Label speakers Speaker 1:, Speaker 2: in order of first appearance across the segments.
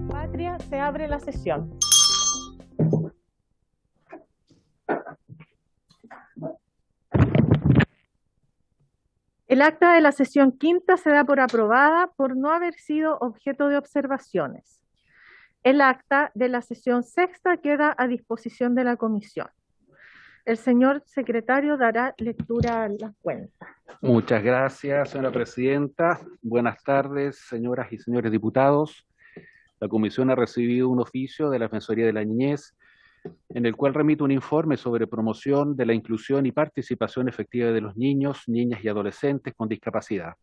Speaker 1: Patria, se abre la sesión. El acta de la sesión quinta se da por aprobada por no haber sido objeto de observaciones. El acta de la sesión sexta queda a disposición de la comisión. El señor secretario dará lectura a la cuenta.
Speaker 2: Muchas gracias, señora presidenta. Buenas tardes, señoras y señores diputados. La comisión ha recibido un oficio de la Defensoría de la Niñez en el cual remite un informe sobre promoción de la inclusión y participación efectiva de los niños, niñas y adolescentes con discapacidad.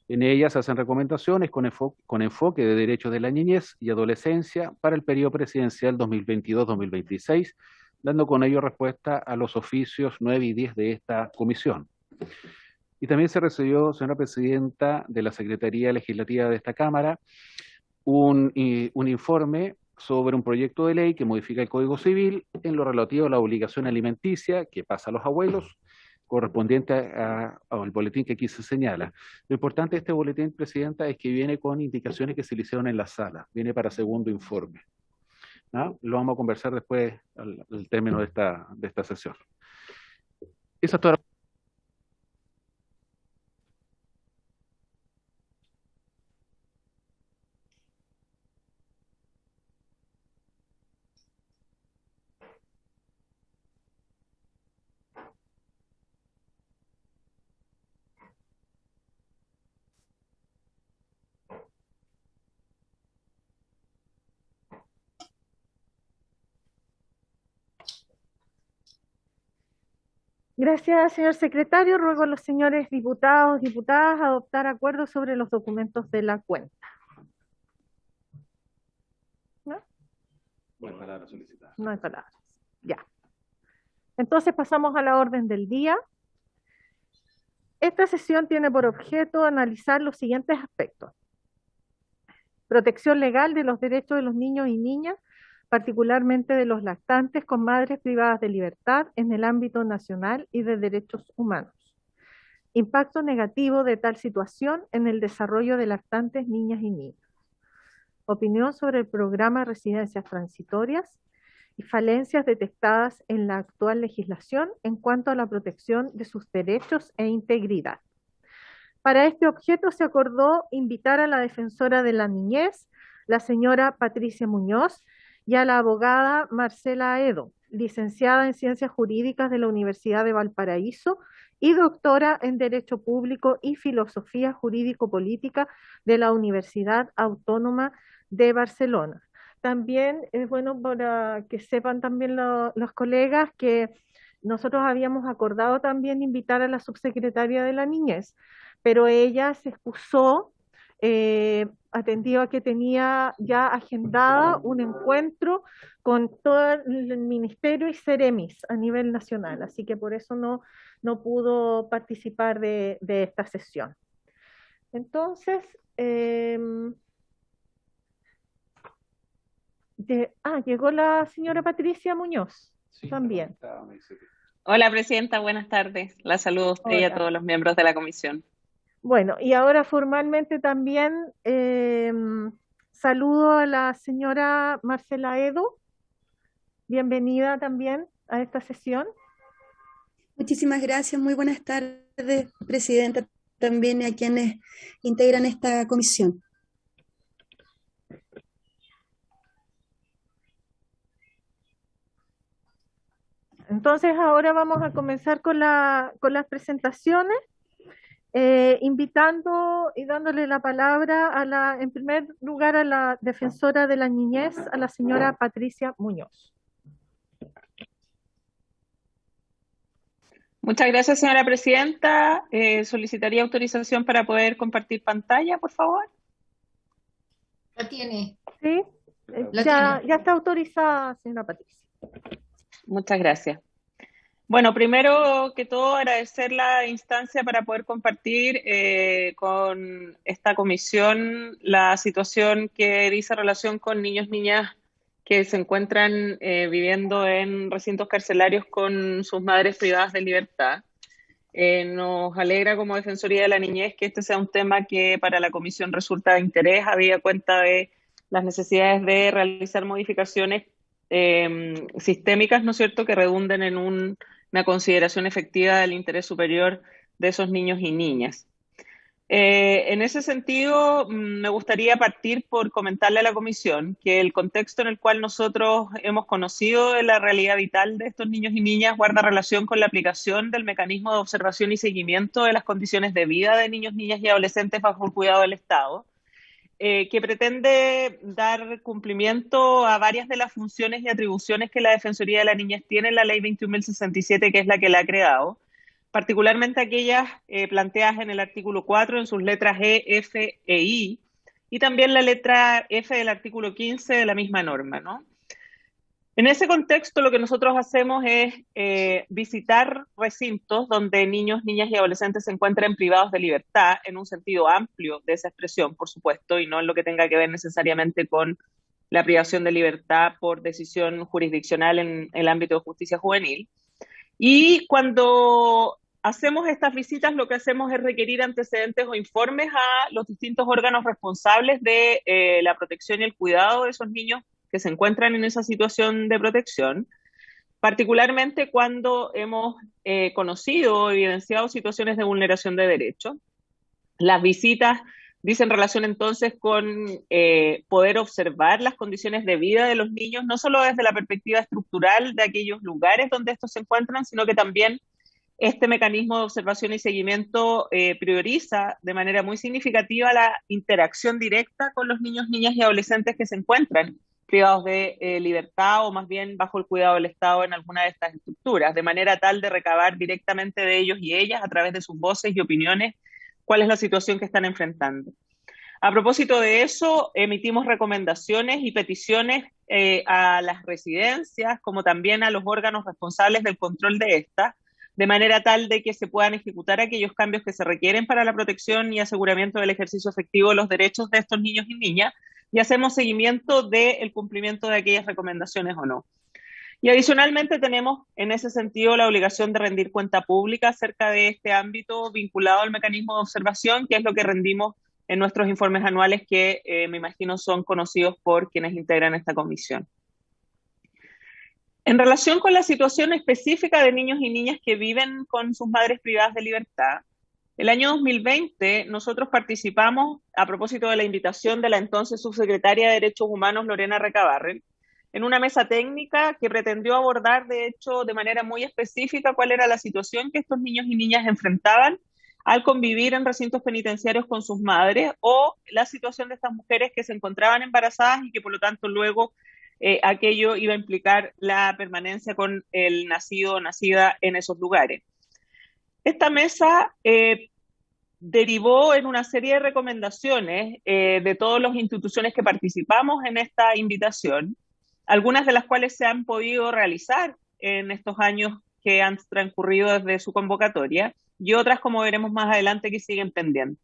Speaker 2: En ella se hacen recomendaciones con enfoque de derechos de la niñez y adolescencia para el periodo presidencial 2022-2026, dando con ello respuesta a los oficios 9 y 10 de esta comisión. Y también se recibió, señora presidenta, de la Secretaría Legislativa de esta Cámara, un informe sobre un proyecto de ley que modifica el Código Civil en lo relativo a la obligación alimenticia que pasa a los abuelos, correspondiente al boletín que aquí se señala. Lo importante de este boletín, presidenta, es que viene con indicaciones que se le hicieron en la sala, viene para segundo informe. ¿No? Lo vamos a conversar después al término de esta sesión. Esa es toda la...
Speaker 1: Gracias, señor secretario. Ruego a los señores diputados y diputadas adoptar acuerdos sobre los documentos de la cuenta. ¿No?
Speaker 2: No hay palabras solicitadas.
Speaker 1: No hay palabras. Ya. Entonces pasamos a la orden del día. Esta sesión tiene por objeto analizar los siguientes aspectos: protección legal de los derechos de los niños y niñas, particularmente de los lactantes con madres privadas de libertad en el ámbito nacional y de derechos humanos. Impacto negativo de tal situación en el desarrollo de lactantes, niñas y niños. Opinión sobre el programa de residencias transitorias y falencias detectadas en la actual legislación en cuanto a la protección de sus derechos e integridad. Para este objeto se acordó invitar a la defensora de la niñez, la señora Patricia Muñoz, y a la abogada Marcela Aedo, licenciada en Ciencias Jurídicas de la Universidad de Valparaíso y doctora en Derecho Público y Filosofía Jurídico-Política de la Universidad Autónoma de Barcelona. También es bueno para que sepan también los colegas que nosotros habíamos acordado también invitar a la subsecretaria de la niñez, pero ella se excusó atendido a que tenía ya agendada un encuentro con todo el Ministerio y Ceremis a nivel nacional, así que por eso no pudo participar de esta sesión. Entonces, llegó la señora Patricia Muñoz, sí, también.
Speaker 3: Hola, presidenta, buenas tardes. La saludo a usted y a todos los miembros de la comisión.
Speaker 1: Bueno, y ahora formalmente también saludo a la señora Marcela Aedo. Bienvenida también a esta sesión.
Speaker 4: Muchísimas gracias, muy buenas tardes, presidenta, también a quienes integran esta comisión.
Speaker 1: Entonces ahora vamos a comenzar con las presentaciones. Invitando y dándole la palabra en primer lugar a la defensora de la niñez, a la señora Patricia Muñoz.
Speaker 3: Muchas gracias, señora presidenta. Solicitaría autorización para poder compartir pantalla, por favor.
Speaker 5: La tiene.
Speaker 1: Sí, ya está autorizada, señora Patricia.
Speaker 3: Muchas gracias. Bueno, primero que todo agradecer la instancia para poder compartir con esta comisión la situación que dice relación con niños, niñas que se encuentran viviendo en recintos carcelarios con sus madres privadas de libertad. Nos alegra como Defensoría de la Niñez que este sea un tema que para la Comisión resulta de interés, habida cuenta de las necesidades de realizar modificaciones sistémicas, ¿no es cierto?, que redunden en una consideración efectiva del interés superior de esos niños y niñas. En ese sentido, me gustaría partir por comentarle a la Comisión que el contexto en el cual nosotros hemos conocido de la realidad vital de estos niños y niñas guarda relación con la aplicación del mecanismo de observación y seguimiento de las condiciones de vida de niños, niñas y adolescentes bajo el cuidado del Estado, que pretende dar cumplimiento a varias de las funciones y atribuciones que la Defensoría de la Niñez tiene en la Ley 21.067, que es la que la ha creado, particularmente aquellas planteadas en el artículo 4 en sus letras E, F e I, y también la letra F del artículo 15 de la misma norma, ¿no? En ese contexto, lo que nosotros hacemos es visitar recintos donde niños, niñas y adolescentes se encuentran privados de libertad, en un sentido amplio de esa expresión, por supuesto, y no en lo que tenga que ver necesariamente con la privación de libertad por decisión jurisdiccional en el ámbito de justicia juvenil. Y cuando hacemos estas visitas, lo que hacemos es requerir antecedentes o informes a los distintos órganos responsables de la protección y el cuidado de esos niños que se encuentran en esa situación de protección, particularmente cuando hemos conocido o evidenciado situaciones de vulneración de derechos. Las visitas dicen relación entonces con poder observar las condiciones de vida de los niños, no solo desde la perspectiva estructural de aquellos lugares donde estos se encuentran, sino que también este mecanismo de observación y seguimiento prioriza de manera muy significativa la interacción directa con los niños, niñas y adolescentes que se encuentran privados de libertad o más bien bajo el cuidado del Estado en alguna de estas estructuras, de manera tal de recabar directamente de ellos y ellas a través de sus voces y opiniones cuál es la situación que están enfrentando. A propósito de eso, emitimos recomendaciones y peticiones a las residencias, como también a los órganos responsables del control de estas, de manera tal de que se puedan ejecutar aquellos cambios que se requieren para la protección y aseguramiento del ejercicio efectivo de los derechos de estos niños y niñas, y hacemos seguimiento del cumplimiento de aquellas recomendaciones o no. Y adicionalmente tenemos en ese sentido la obligación de rendir cuenta pública acerca de este ámbito vinculado al mecanismo de observación, que es lo que rendimos en nuestros informes anuales que me imagino son conocidos por quienes integran esta comisión. En relación con la situación específica de niños y niñas que viven con sus madres privadas de libertad, el año 2020 nosotros participamos, a propósito de la invitación de la entonces subsecretaria de Derechos Humanos, Lorena Recabarren, en una mesa técnica que pretendió abordar, de hecho, de manera muy específica cuál era la situación que estos niños y niñas enfrentaban al convivir en recintos penitenciarios con sus madres o la situación de estas mujeres que se encontraban embarazadas y que por lo tanto luego aquello iba a implicar la permanencia con el nacido o nacida en esos lugares. Esta mesa derivó en una serie de recomendaciones de todas las instituciones que participamos en esta invitación, algunas de las cuales se han podido realizar en estos años que han transcurrido desde su convocatoria y otras, como veremos más adelante, que siguen pendientes.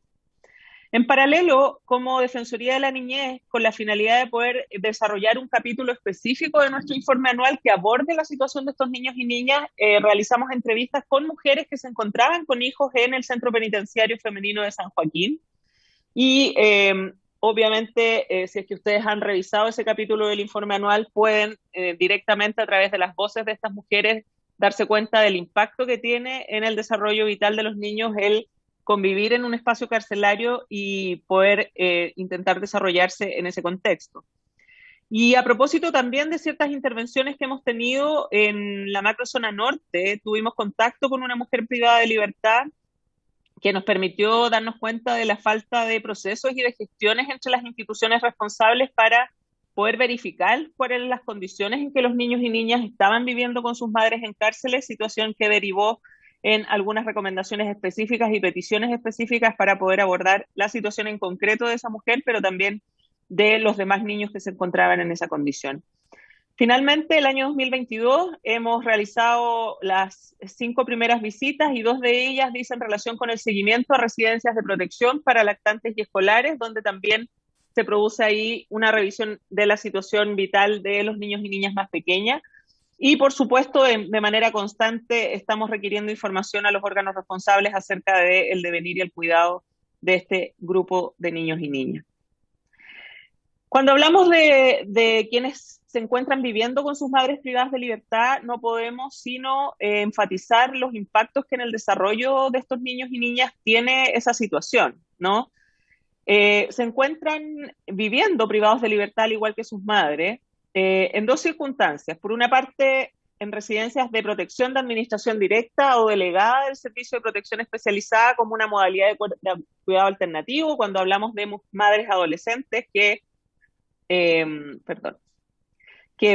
Speaker 3: En paralelo, como Defensoría de la Niñez, con la finalidad de poder desarrollar un capítulo específico de nuestro informe anual que aborde la situación de estos niños y niñas, realizamos entrevistas con mujeres que se encontraban con hijos en el Centro Penitenciario Femenino de San Joaquín. Y obviamente, si es que ustedes han revisado ese capítulo del informe anual, pueden directamente a través de las voces de estas mujeres darse cuenta del impacto que tiene en el desarrollo vital de los niños el convivir en un espacio carcelario y poder intentar desarrollarse en ese contexto. Y a propósito también de ciertas intervenciones que hemos tenido en la macrozona norte, tuvimos contacto con una mujer privada de libertad que nos permitió darnos cuenta de la falta de procesos y de gestiones entre las instituciones responsables para poder verificar cuáles eran las condiciones en que los niños y niñas estaban viviendo con sus madres en cárceles, situación que derivó en algunas recomendaciones específicas y peticiones específicas para poder abordar la situación en concreto de esa mujer, pero también de los demás niños que se encontraban en esa condición. Finalmente, el año 2022 hemos realizado las 5 primeras visitas y 2 de ellas dicen relación con el seguimiento a residencias de protección para lactantes y escolares, donde también se produce ahí una revisión de la situación vital de los niños y niñas más pequeñas. Y, por supuesto, de manera constante estamos requiriendo información a los órganos responsables acerca del devenir y el cuidado de este grupo de niños y niñas. Cuando hablamos de quienes se encuentran viviendo con sus madres privadas de libertad, no podemos sino enfatizar los impactos que en el desarrollo de estos niños y niñas tiene esa situación, ¿no? Se encuentran viviendo privados de libertad al igual que sus madres, en dos circunstancias. Por una parte, en residencias de protección de administración directa o delegada del Servicio de Protección Especializada como una modalidad de cuidado alternativo, cuando hablamos de madres adolescentes que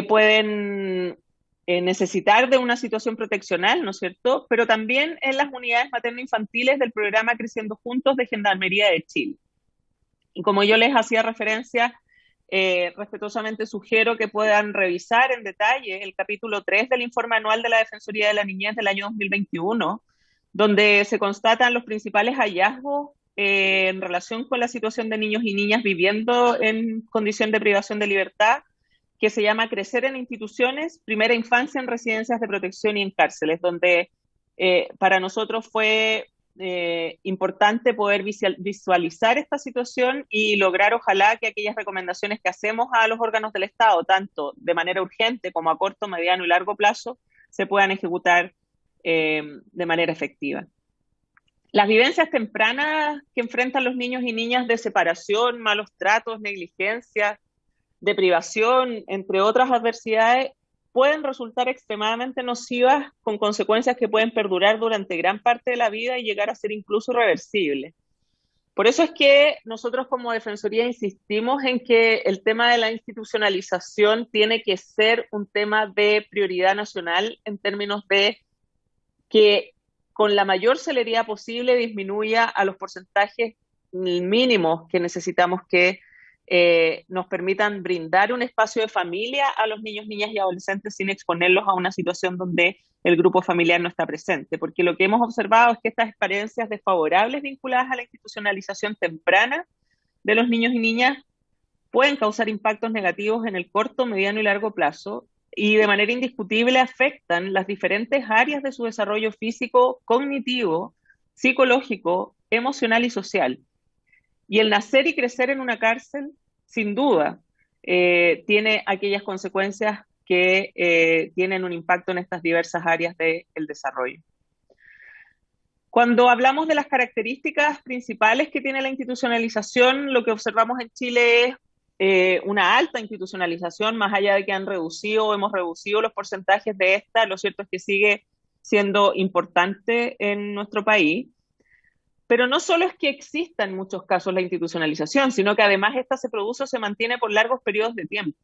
Speaker 3: pueden necesitar de una situación proteccional, ¿no es cierto? Pero también en las unidades materno-infantiles del programa Creciendo Juntos de Gendarmería de Chile. Y como yo les hacía referencia, respetuosamente sugiero que puedan revisar en detalle el capítulo 3 del informe anual de la Defensoría de la Niñez del año 2021, donde se constatan los principales hallazgos en relación con la situación de niños y niñas viviendo en condición de privación de libertad, que se llama Crecer en Instituciones, Primera Infancia en Residencias de Protección y en Cárceles, donde para nosotros fue importante poder visualizar esta situación y lograr, ojalá, que aquellas recomendaciones que hacemos a los órganos del Estado, tanto de manera urgente como a corto, mediano y largo plazo, se puedan ejecutar de manera efectiva. Las vivencias tempranas que enfrentan los niños y niñas de separación, malos tratos, negligencia, de privación, entre otras adversidades, pueden resultar extremadamente nocivas, con consecuencias que pueden perdurar durante gran parte de la vida y llegar a ser incluso irreversibles. Por eso es que nosotros como Defensoría insistimos en que el tema de la institucionalización tiene que ser un tema de prioridad nacional en términos de que con la mayor celeridad posible disminuya a los porcentajes mínimos que necesitamos que nos permitan brindar un espacio de familia a los niños, niñas y adolescentes sin exponerlos a una situación donde el grupo familiar no está presente, porque lo que hemos observado es que estas experiencias desfavorables vinculadas a la institucionalización temprana de los niños y niñas pueden causar impactos negativos en el corto, mediano y largo plazo, y de manera indiscutible afectan las diferentes áreas de su desarrollo físico, cognitivo, psicológico, emocional y social. Y el nacer y crecer en una cárcel, sin duda, tiene aquellas consecuencias que tienen un impacto en estas diversas áreas del desarrollo. Cuando hablamos de las características principales que tiene la institucionalización, lo que observamos en Chile es una alta institucionalización, más allá de que han reducido o hemos reducido los porcentajes de esta, lo cierto es que sigue siendo importante en nuestro país. Pero no solo es que exista en muchos casos la institucionalización, sino que además esta se produce o se mantiene por largos periodos de tiempo.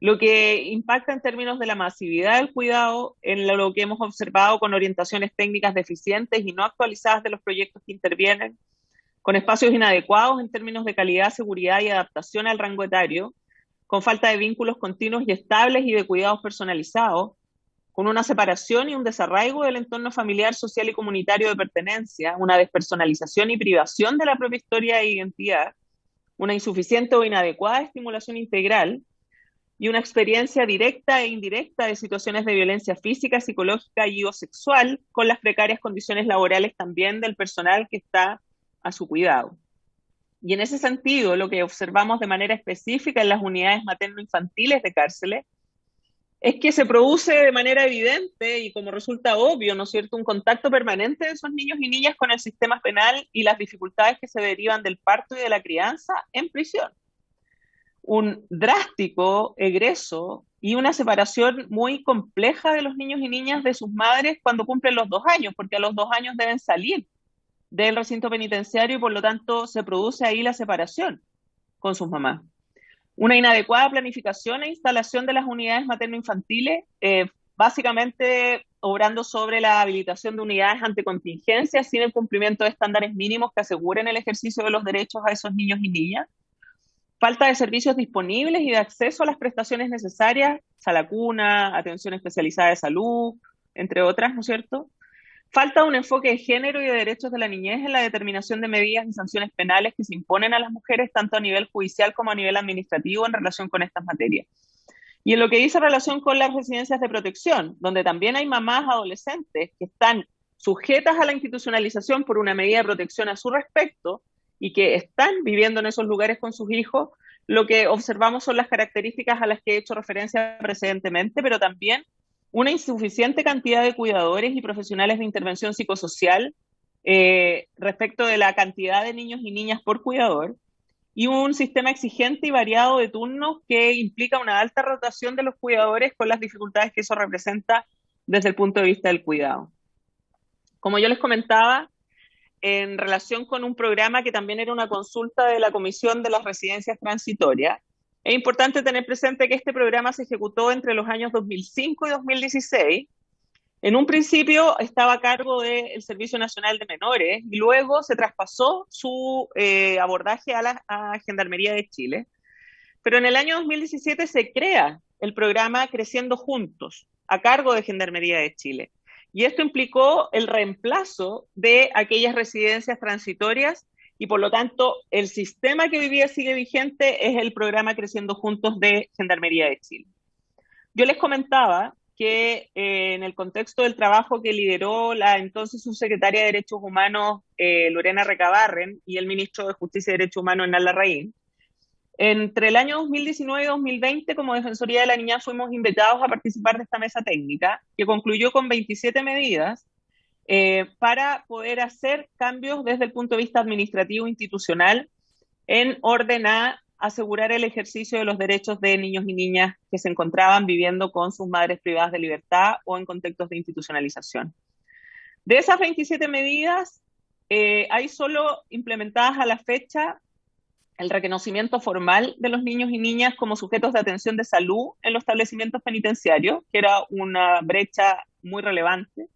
Speaker 3: Lo que impacta en términos de la masividad del cuidado, en lo que hemos observado con orientaciones técnicas deficientes y no actualizadas de los proyectos que intervienen, con espacios inadecuados en términos de calidad, seguridad y adaptación al rango etario, con falta de vínculos continuos y estables y de cuidados personalizados, con una separación y un desarraigo del entorno familiar, social y comunitario de pertenencia, una despersonalización y privación de la propia historia e identidad, una insuficiente o inadecuada estimulación integral y una experiencia directa e indirecta de situaciones de violencia física, psicológica y o sexual, con las precarias condiciones laborales también del personal que está a su cuidado. Y en ese sentido, lo que observamos de manera específica en las unidades materno-infantiles de cárceles es que se produce de manera evidente y como resulta obvio, ¿no es cierto?, un contacto permanente de esos niños y niñas con el sistema penal y las dificultades que se derivan del parto y de la crianza en prisión. Un drástico egreso y una separación muy compleja de los niños y niñas de sus madres cuando cumplen los 2 años, porque a los 2 años deben salir del recinto penitenciario y por lo tanto se produce ahí la separación con sus mamás. Una inadecuada planificación e instalación de las unidades materno-infantiles, básicamente obrando sobre la habilitación de unidades ante contingencia sin el cumplimiento de estándares mínimos que aseguren el ejercicio de los derechos a esos niños y niñas. Falta de servicios disponibles y de acceso a las prestaciones necesarias, sala cuna, atención especializada de salud, entre otras, ¿no es cierto? Falta un enfoque de género y de derechos de la niñez en la determinación de medidas y sanciones penales que se imponen a las mujeres, tanto a nivel judicial como a nivel administrativo en relación con estas materias. Y en lo que dice relación con las residencias de protección, donde también hay mamás adolescentes que están sujetas a la institucionalización por una medida de protección a su respecto y que están viviendo en esos lugares con sus hijos, lo que observamos son las características a las que he hecho referencia precedentemente, pero también una insuficiente cantidad de cuidadores y profesionales de intervención psicosocial respecto de la cantidad de niños y niñas por cuidador, y un sistema exigente y variado de turnos que implica una alta rotación de los cuidadores con las dificultades que eso representa desde el punto de vista del cuidado. Como yo les comentaba, en relación con un programa que también era una consulta de la Comisión de las Residencias Transitorias, es importante tener presente que este programa se ejecutó entre los años 2005 y 2016. En un principio estaba a cargo del Servicio Nacional de Menores y luego se traspasó su abordaje a Gendarmería de Chile. Pero en el año 2017 se crea el programa Creciendo Juntos, a cargo de Gendarmería de Chile. Y esto implicó el reemplazo de aquellas residencias transitorias y por lo tanto el sistema que hoy día sigue vigente es el programa Creciendo Juntos de Gendarmería de Chile. Yo les comentaba que en el contexto del trabajo que lideró la entonces subsecretaria de Derechos Humanos, Lorena Recabarren, y el ministro de Justicia y Derechos Humanos, Hernán Larraín, entre el año 2019 y 2020, como Defensoría de la Niñez, fuimos invitados a participar de esta mesa técnica, que concluyó con 27 medidas para poder hacer cambios desde el punto de vista administrativo e institucional en orden a asegurar el ejercicio de los derechos de niños y niñas que se encontraban viviendo con sus madres privadas de libertad o en contextos de institucionalización. De esas 27 medidas, hay solo implementadas a la fecha el reconocimiento formal de los niños y niñas como sujetos de atención de salud en los establecimientos penitenciarios, que era una brecha muy relevante,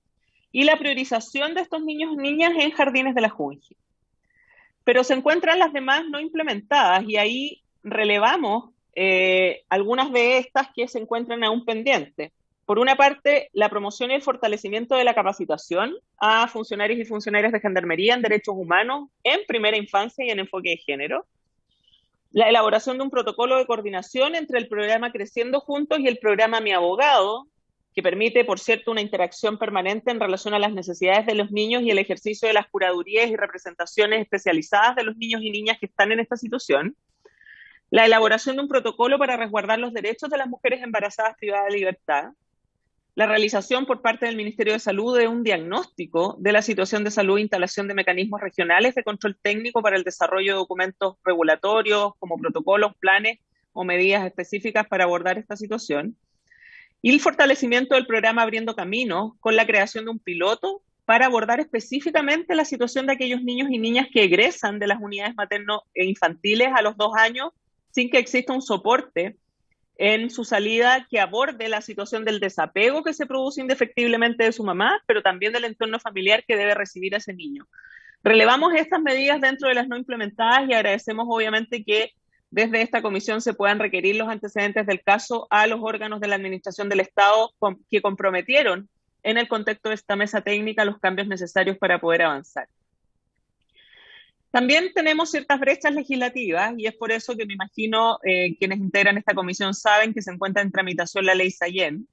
Speaker 3: y la priorización de estos niños y niñas en jardines de la Junji. Pero se encuentran las demás no implementadas y ahí relevamos algunas de estas que se encuentran aún pendientes. Por una parte, la promoción y el fortalecimiento de la capacitación a funcionarios y funcionarias de Gendarmería en derechos humanos en primera infancia y en enfoque de género. La elaboración de un protocolo de coordinación entre el programa Creciendo Juntos y el programa Mi Abogado, que permite, por cierto, una interacción permanente en relación a las necesidades de los niños y el ejercicio de las curadurías y representaciones especializadas de los niños y niñas que están en esta situación. La elaboración de un protocolo para resguardar los derechos de las mujeres embarazadas privadas de libertad. La realización por parte del Ministerio de Salud de un diagnóstico de la situación de salud e instalación de mecanismos regionales de control técnico para el desarrollo de documentos regulatorios como protocolos, planes o medidas específicas para abordar esta situación. Y el fortalecimiento del programa Abriendo Caminos con la creación de un piloto para abordar específicamente la situación de aquellos niños y niñas que egresan de las unidades materno e infantiles a los 2 años sin que exista un soporte en su salida que aborde la situación del desapego que se produce indefectiblemente de su mamá, pero también del entorno familiar que debe recibir a ese niño. Relevamos estas medidas dentro de las no implementadas y agradecemos obviamente que desde esta comisión se puedan requerir los antecedentes del caso a los órganos de la Administración del Estado que comprometieron en el contexto de esta mesa técnica los cambios necesarios para poder avanzar. También tenemos ciertas brechas legislativas y es por eso que me imagino quienes integran esta comisión saben que se encuentra en tramitación la ley Sayén,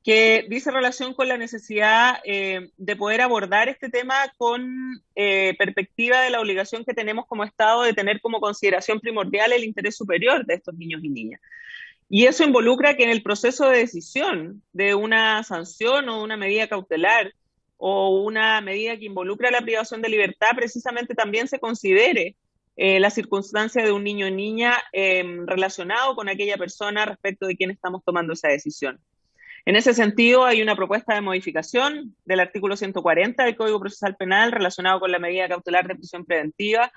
Speaker 3: que dice relación con la necesidad de poder abordar este tema con perspectiva de la obligación que tenemos como Estado de tener como consideración primordial el interés superior de estos niños y niñas. Y eso involucra que en el proceso de decisión de una sanción o una medida cautelar o una medida que involucra la privación de libertad, precisamente también se considere la circunstancia de un niño o niña relacionado con aquella persona respecto de quién estamos tomando esa decisión. En ese sentido, hay una propuesta de modificación del artículo 140 del Código Procesal Penal relacionado con la medida cautelar de prisión preventiva,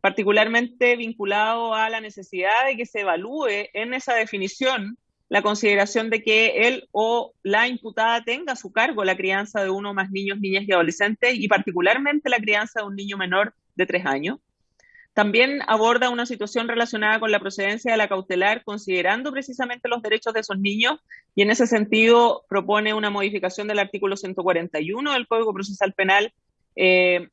Speaker 3: particularmente vinculado a la necesidad de que se evalúe en esa definición la consideración de que él o la imputada tenga a su cargo la crianza de uno o más niños, niñas y adolescentes, y particularmente la crianza de un niño menor de 3 años. También aborda una situación relacionada con la procedencia de la cautelar, considerando precisamente los derechos de esos niños, y en ese sentido propone una modificación del artículo 141 del Código Procesal Penal, que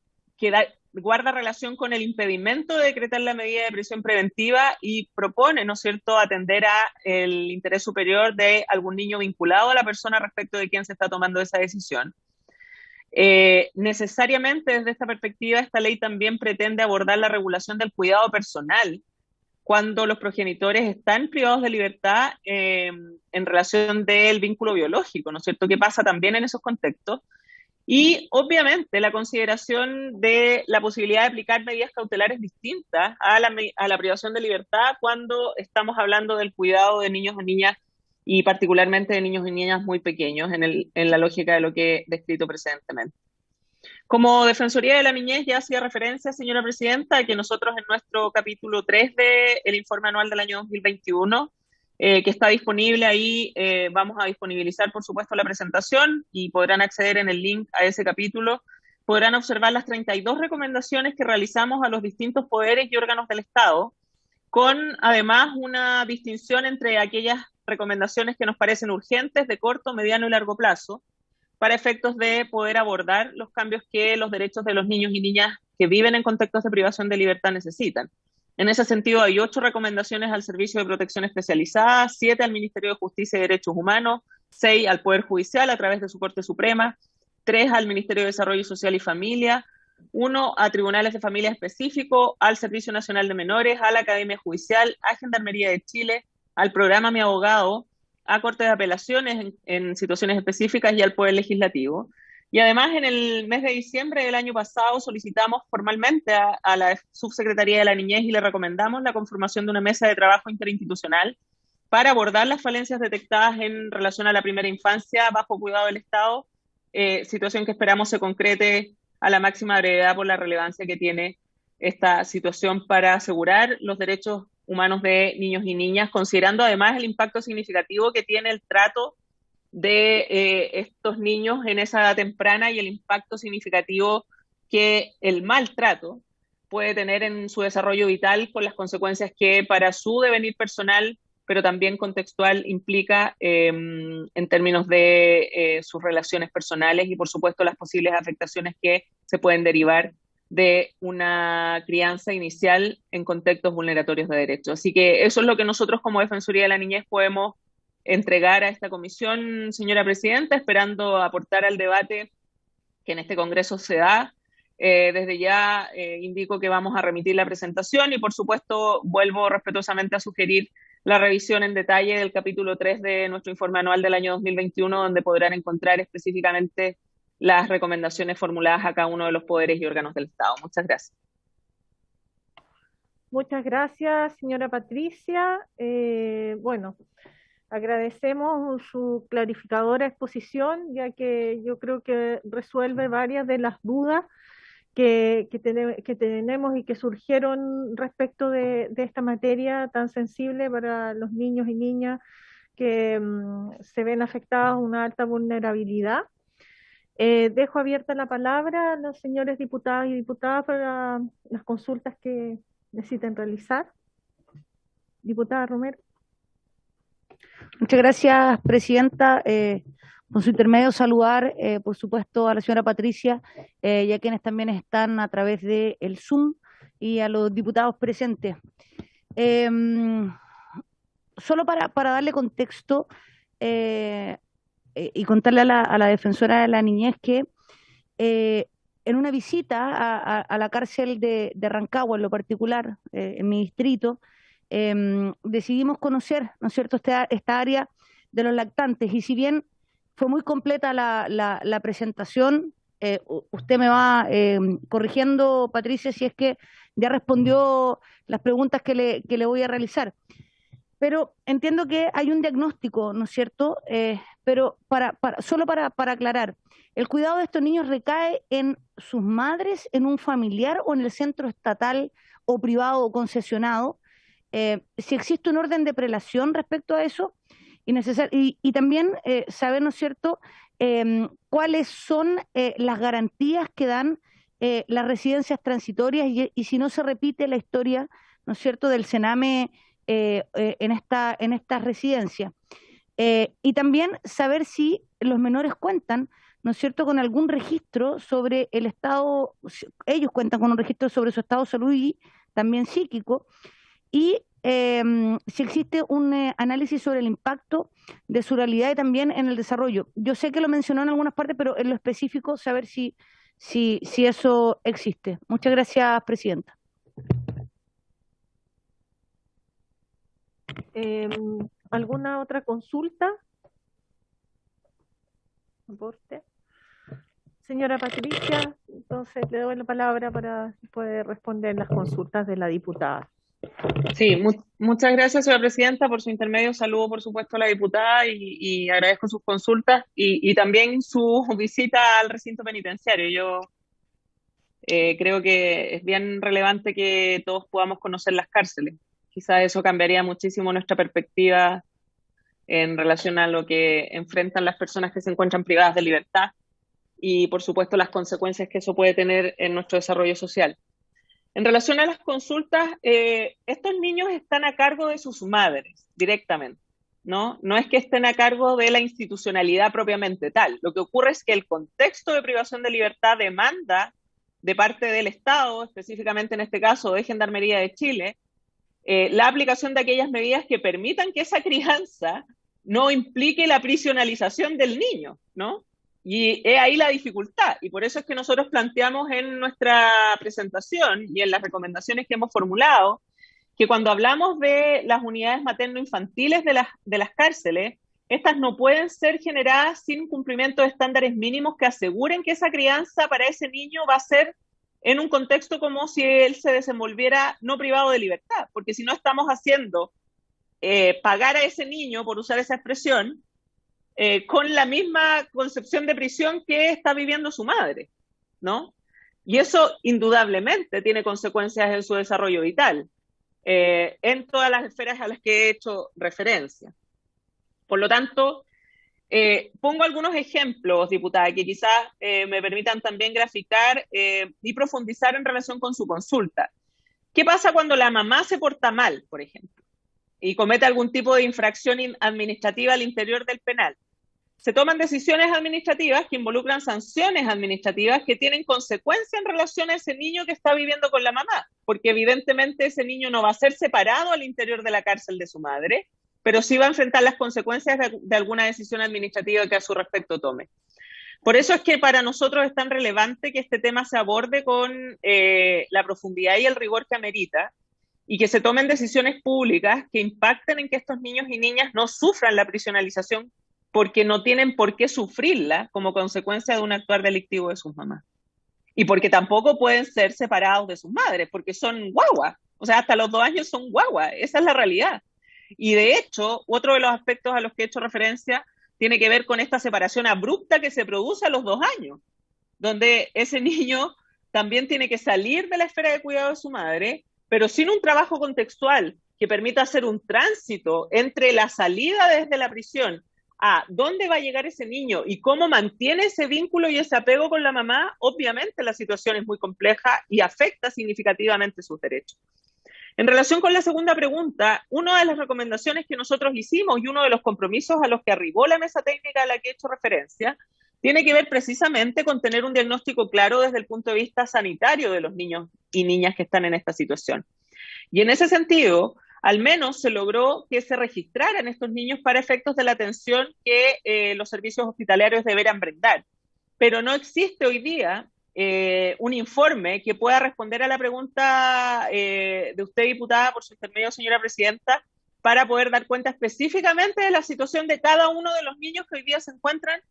Speaker 3: guarda relación con el impedimento de decretar la medida de prisión preventiva y propone, ¿no es cierto?, atender a el interés superior de algún niño vinculado a la persona respecto de quien se está tomando esa decisión. Necesariamente desde esta perspectiva, esta ley también pretende abordar la regulación del cuidado personal cuando los progenitores están privados de libertad en relación del vínculo biológico, ¿no es cierto?, que pasa también en esos contextos. Y obviamente la consideración de la posibilidad de aplicar medidas cautelares distintas a la privación de libertad cuando estamos hablando del cuidado de niños o niñas, y particularmente de niños y niñas muy pequeños, en la lógica de lo que he descrito precedentemente. Como Defensoría de la Niñez ya hacía referencia, señora presidenta, que nosotros en nuestro capítulo 3 del informe anual del año 2021, que está disponible ahí, vamos a disponibilizar, por supuesto, la presentación y podrán acceder en el link a ese capítulo. Podrán observar las 32 recomendaciones que realizamos a los distintos poderes y órganos del Estado, con además una distinción entre aquellas recomendaciones que nos parecen urgentes, de corto, mediano y largo plazo, para efectos de poder abordar los cambios que los derechos de los niños y niñas que viven en contextos de privación de libertad necesitan. En ese sentido, hay 8 recomendaciones al Servicio de Protección Especializada, 7 al Ministerio de Justicia y Derechos Humanos, 6 al Poder Judicial a través de su Corte Suprema, 3 al Ministerio de Desarrollo Social y Familia, 1 a tribunales de familia específico, al Servicio Nacional de Menores, a la Academia Judicial, a Gendarmería de Chile, al Programa Mi Abogado, a Cortes de Apelaciones en situaciones específicas y al Poder Legislativo. Y además, en el mes de diciembre del año pasado solicitamos formalmente a la Subsecretaría de la Niñez y le recomendamos la conformación de una mesa de trabajo interinstitucional para abordar las falencias detectadas en relación a la primera infancia bajo cuidado del Estado, situación que esperamos se concrete a la máxima brevedad por la relevancia que tiene esta situación para asegurar los derechos humanos de niños y niñas, considerando además el impacto significativo que tiene el trato de estos niños en esa edad temprana y el impacto significativo que el maltrato puede tener en su desarrollo vital, con las consecuencias que para su devenir personal, pero también contextual, implica en términos de sus relaciones personales y, por supuesto, las posibles afectaciones que se pueden derivar de una crianza inicial en contextos vulneratorios de derechos. Así que eso es lo que nosotros como Defensoría de la Niñez podemos entregar a esta comisión, señora presidenta, esperando aportar al debate que en este Congreso se da. Desde ya indico que vamos a remitir la presentación y, por supuesto, vuelvo respetuosamente a sugerir la revisión en detalle del capítulo 3 de nuestro informe anual del año 2021, donde podrán encontrar específicamente las recomendaciones formuladas a cada uno de los poderes y órganos del Estado. Muchas gracias.
Speaker 1: Muchas gracias, señora Patricia. Bueno, agradecemos su clarificadora exposición, ya que yo creo que resuelve varias de las dudas que tenemos y que surgieron respecto de esta materia tan sensible para los niños y niñas que se ven afectados a una alta vulnerabilidad. Dejo abierta la palabra a los señores diputados y diputadas para las consultas que necesiten realizar. Diputada Romero.
Speaker 6: Muchas gracias, presidenta. Con su intermedio saludar, por supuesto, a la señora Patricia y a quienes también están a través del Zoom y a los diputados presentes. Solo para darle contexto y contarle a la defensora de la niñez que en una visita a la cárcel de Rancagua, en lo particular, en mi distrito, decidimos conocer, ¿no es cierto?, esta área de los lactantes, y si bien fue muy completa la presentación, usted me va corrigiendo, Patricia, si es que ya respondió las preguntas que le voy a realizar. Pero entiendo que hay un diagnóstico, ¿no es cierto? Pero solo para aclarar, ¿el cuidado de estos niños recae en sus madres, en un familiar o en el centro estatal o privado o concesionado? Si existe un orden de prelación respecto a eso, y también saber, ¿no es cierto?, cuáles son las garantías que dan las residencias transitorias y si no se repite la historia, ¿no es cierto?, del Sename en estas residencias. Y también saber si los menores cuentan, ¿no es cierto?, con algún registro sobre el estado, ellos cuentan con un registro sobre su estado de salud y también psíquico, y si existe un análisis sobre el impacto de su realidad y también en el desarrollo. Yo sé que lo mencionó en algunas partes, pero en lo específico saber si eso existe. Muchas gracias, Presidenta.
Speaker 1: ¿Alguna otra consulta? ¿Aporte? Señora Patricia, entonces le doy la palabra para poder responder las consultas de la diputada.
Speaker 3: Sí, muchas gracias, señora presidenta, por su intermedio. Saludo, por supuesto, a la diputada y agradezco sus consultas y también su visita al recinto penitenciario. Yo creo que es bien relevante que todos podamos conocer las cárceles. Quizás eso cambiaría muchísimo nuestra perspectiva en relación a lo que enfrentan las personas que se encuentran privadas de libertad y, por supuesto, las consecuencias que eso puede tener en nuestro desarrollo social. En relación a las consultas, estos niños están a cargo de sus madres directamente, ¿no? No es que estén a cargo de la institucionalidad propiamente tal. Lo que ocurre es que el contexto de privación de libertad demanda de parte del Estado, específicamente en este caso de Gendarmería de Chile, la aplicación de aquellas medidas que permitan que esa crianza no implique la prisionalización del niño, ¿no? Y es ahí la dificultad, y por eso es que nosotros planteamos en nuestra presentación y en las recomendaciones que hemos formulado, que cuando hablamos de las unidades materno-infantiles de las cárceles, estas no pueden ser generadas sin cumplimiento de estándares mínimos que aseguren que esa crianza para ese niño va a ser en un contexto como si él se desenvolviera no privado de libertad, porque si no estamos haciendo pagar a ese niño, por usar esa expresión, con la misma concepción de prisión que está viviendo su madre, ¿no? Y eso indudablemente tiene consecuencias en su desarrollo vital, en todas las esferas a las que he hecho referencia. Por lo tanto, pongo algunos ejemplos, diputada, que quizás me permitan también graficar y profundizar en relación con su consulta. ¿Qué pasa cuando la mamá se porta mal, por ejemplo, y comete algún tipo de infracción administrativa al interior del penal? Se toman decisiones administrativas que involucran sanciones administrativas que tienen consecuencias en relación a ese niño que está viviendo con la mamá, porque evidentemente ese niño no va a ser separado al interior de la cárcel de su madre, pero sí va a enfrentar las consecuencias de alguna decisión administrativa que a su respecto tome. Por eso es que para nosotros es tan relevante que este tema se aborde con la profundidad y el rigor que amerita, y que se tomen decisiones públicas que impacten en que estos niños y niñas no sufran la prisionalización porque no tienen por qué sufrirla como consecuencia de un actuar delictivo de sus mamás. Y porque tampoco pueden ser separados de sus madres, porque son guaguas. O sea, hasta los 2 años son guaguas. Esa es la realidad. Y de hecho, otro de los aspectos a los que he hecho referencia tiene que ver con esta separación abrupta que se produce a los 2 años, donde ese niño también tiene que salir de la esfera de cuidado de su madre, pero sin un trabajo contextual que permita hacer un tránsito entre la salida desde la prisión a dónde va a llegar ese niño y cómo mantiene ese vínculo y ese apego con la mamá. Obviamente la situación es muy compleja y afecta significativamente sus derechos. En relación con la segunda pregunta, una de las recomendaciones que nosotros hicimos y uno de los compromisos a los que arribó la mesa técnica a la que he hecho referencia tiene que ver precisamente con tener un diagnóstico claro desde el punto de vista sanitario de los niños y niñas que están en esta situación. Y en ese sentido, al menos se logró que se registraran estos niños para efectos de la atención que los servicios hospitalarios deberán brindar. Pero no existe hoy día un informe que pueda responder a la pregunta de usted, diputada, por su intermedio, señora presidenta, para poder dar cuenta específicamente de la situación de cada uno de los niños que hoy día se encuentran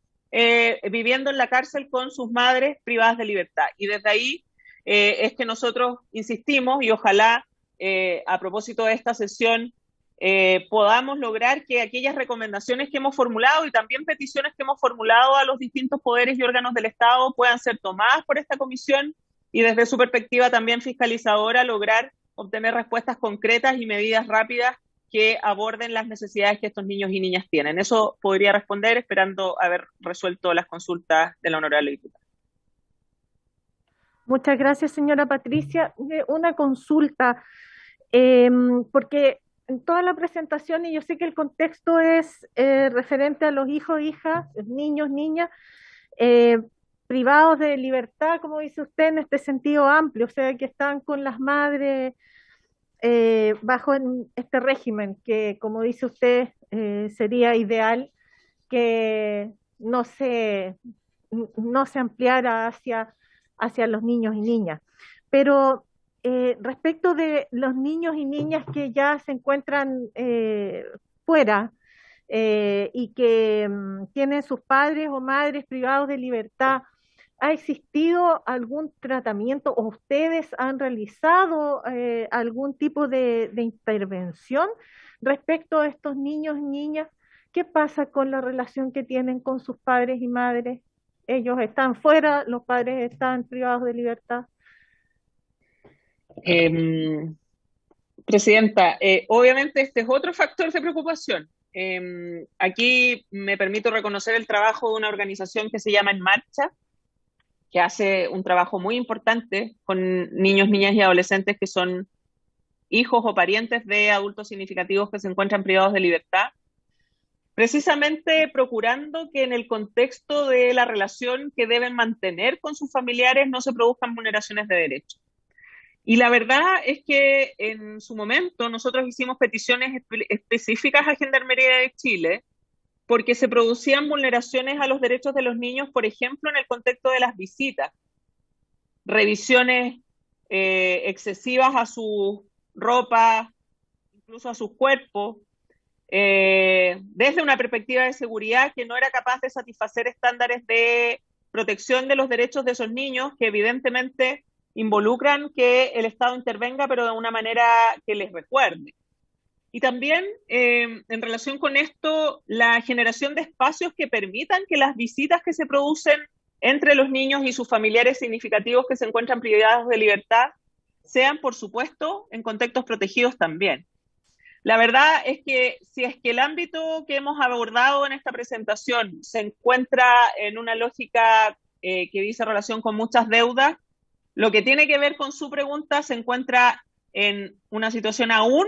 Speaker 3: viviendo en la cárcel con sus madres privadas de libertad. Y desde ahí es que nosotros insistimos y ojalá a propósito de esta sesión podamos lograr que aquellas recomendaciones que hemos formulado y también peticiones que hemos formulado a los distintos poderes y órganos del Estado puedan ser tomadas por esta comisión y desde su perspectiva también fiscalizadora lograr obtener respuestas concretas y medidas rápidas que aborden las necesidades que estos niños y niñas tienen. Eso podría responder esperando haber resuelto las consultas de la honorable diputada.
Speaker 1: Muchas gracias, señora Patricia. Una consulta, porque en toda la presentación, y yo sé que el contexto es referente a los hijos, hijas, niños, niñas, eh, privados de libertad, como dice usted, en este sentido amplio, o sea, que están con las madres bajo este régimen, que como dice usted, sería ideal que no se ampliara hacia los niños y niñas. Pero respecto de los niños y niñas que ya se encuentran fuera y que tienen sus padres o madres privados de libertad, ¿ha existido algún tratamiento o ustedes han realizado algún tipo de intervención respecto a estos niños y niñas? ¿Qué pasa con la relación que tienen con sus padres y madres? Ellos están fuera, los padres están privados de libertad.
Speaker 3: Em, Presidenta, obviamente este es otro factor de preocupación. Aquí me permito reconocer el trabajo de una organización que se llama En Marcha, que hace un trabajo muy importante con niños, niñas y adolescentes que son hijos o parientes de adultos significativos que se encuentran privados de libertad, precisamente procurando que en el contexto de la relación que deben mantener con sus familiares no se produzcan vulneraciones de derechos. Y la verdad es que en su momento nosotros hicimos peticiones específicas a Gendarmería de Chile porque se producían vulneraciones a los derechos de los niños, por ejemplo, en el contexto de las visitas, revisiones excesivas a su ropa, incluso a sus cuerpos, desde una perspectiva de seguridad que no era capaz de satisfacer estándares de protección de los derechos de esos niños, que evidentemente involucran que el Estado intervenga, pero de una manera que les recuerde. Y también, en relación con esto, la generación de espacios que permitan que las visitas que se producen entre los niños y sus familiares significativos que se encuentran privados de libertad sean, por supuesto, en contextos protegidos también. La verdad es que si es que el ámbito que hemos abordado en esta presentación se encuentra en una lógica que dice relación con muchas deudas, lo que tiene que ver con su pregunta se encuentra en una situación aún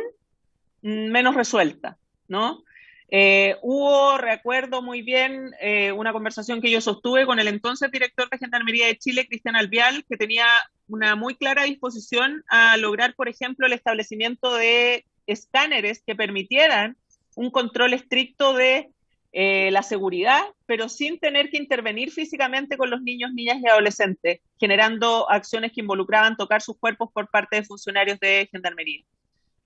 Speaker 3: menos resuelta, ¿no? Recuerdo muy bien, una conversación que yo sostuve con el entonces director de Gendarmería de Chile, Cristian Albial, que tenía una muy clara disposición a lograr, por ejemplo, el establecimiento de escáneres que permitieran un control estricto de la seguridad, pero sin tener que intervenir físicamente con los niños, niñas y adolescentes, generando acciones que involucraban tocar sus cuerpos por parte de funcionarios de Gendarmería.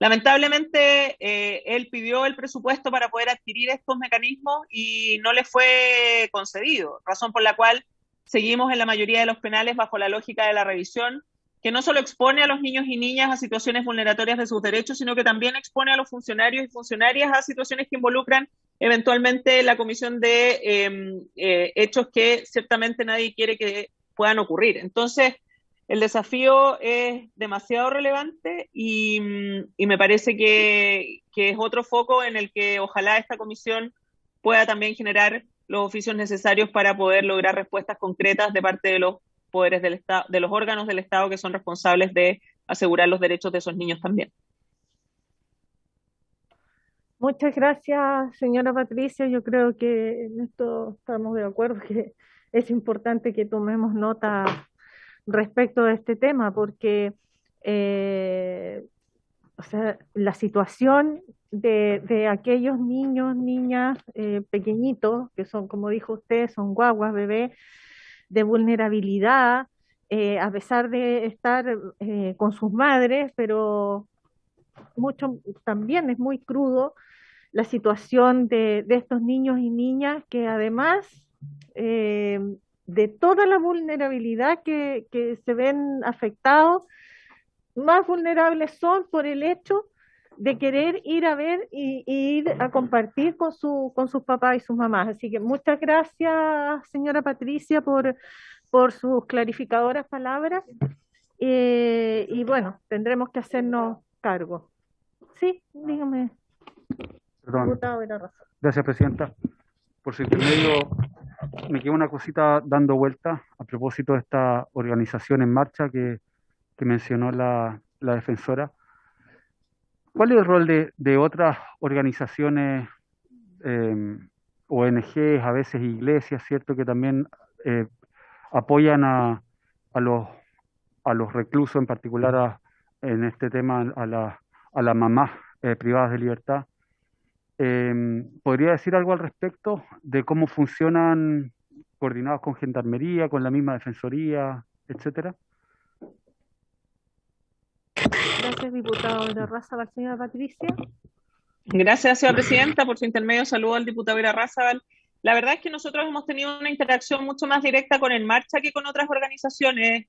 Speaker 3: Lamentablemente, él pidió el presupuesto para poder adquirir estos mecanismos y no le fue concedido, razón por la cual seguimos en la mayoría de los penales bajo la lógica de la revisión, que no solo expone a los niños y niñas a situaciones vulneratorias de sus derechos, sino que también expone a los funcionarios y funcionarias a situaciones que involucran eventualmente la comisión de hechos que ciertamente nadie quiere que puedan ocurrir. Entonces, el desafío es demasiado relevante y me parece que es otro foco en el que ojalá esta comisión pueda también generar los oficios necesarios para poder lograr respuestas concretas de parte de los poderes del Estado, de los órganos del Estado que son responsables de asegurar los derechos de esos niños también.
Speaker 1: Muchas gracias, señora Patricia. Yo creo que en esto estamos de acuerdo, que es importante que tomemos nota respecto de este tema, porque o sea, la situación de aquellos niños, niñas pequeñitos, que son, como dijo usted, son guaguas, bebés, de vulnerabilidad, a pesar de estar con sus madres, pero mucho también es muy crudo la situación de estos niños y niñas que además eh, de toda la vulnerabilidad que se ven afectados, más vulnerables son por el hecho de querer ir a ver y ir a compartir con sus papás y sus mamás. Así que muchas gracias, señora Patricia, por sus clarificadoras palabras. Y bueno, tendremos que hacernos cargo. Sí, dígame.
Speaker 2: Perdón.
Speaker 1: Diputado, era razón.
Speaker 2: Gracias, Presidenta. Por su intermedio,
Speaker 7: me quedó una cosita dando vuelta a propósito de esta organización en marcha que mencionó la defensora. ¿Cuál es el rol de otras organizaciones, eh, ONGs, a veces iglesias, cierto, que también apoyan a los, a los reclusos, en particular en este tema a las mamás privadas de libertad? ¿Podría decir algo al respecto de cómo funcionan coordinados con Gendarmería, con la misma Defensoría, etcétera?
Speaker 1: Gracias, diputado Irarrázaval. Señora Patricia.
Speaker 3: Gracias, señora presidenta. Por su intermedio, saludo al diputado Irarrázaval. La verdad es que nosotros hemos tenido una interacción mucho más directa con En Marcha que con otras organizaciones,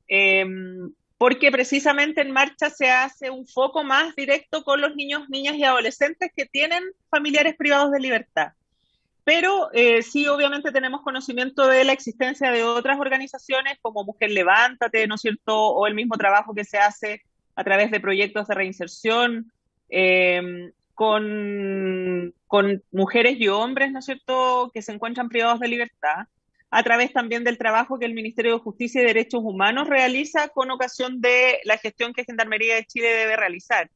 Speaker 3: porque precisamente En Marcha se hace un foco más directo con los niños, niñas y adolescentes que tienen familiares privados de libertad. Pero sí, obviamente tenemos conocimiento de la existencia de otras organizaciones como Mujer Levántate, ¿no es cierto?, o el mismo trabajo que se hace a través de proyectos de reinserción, con mujeres y hombres, ¿no es cierto?, que se encuentran privados de libertad, a través también del trabajo que el Ministerio de Justicia y Derechos Humanos realiza con ocasión de la gestión que Gendarmería de Chile debe realizar.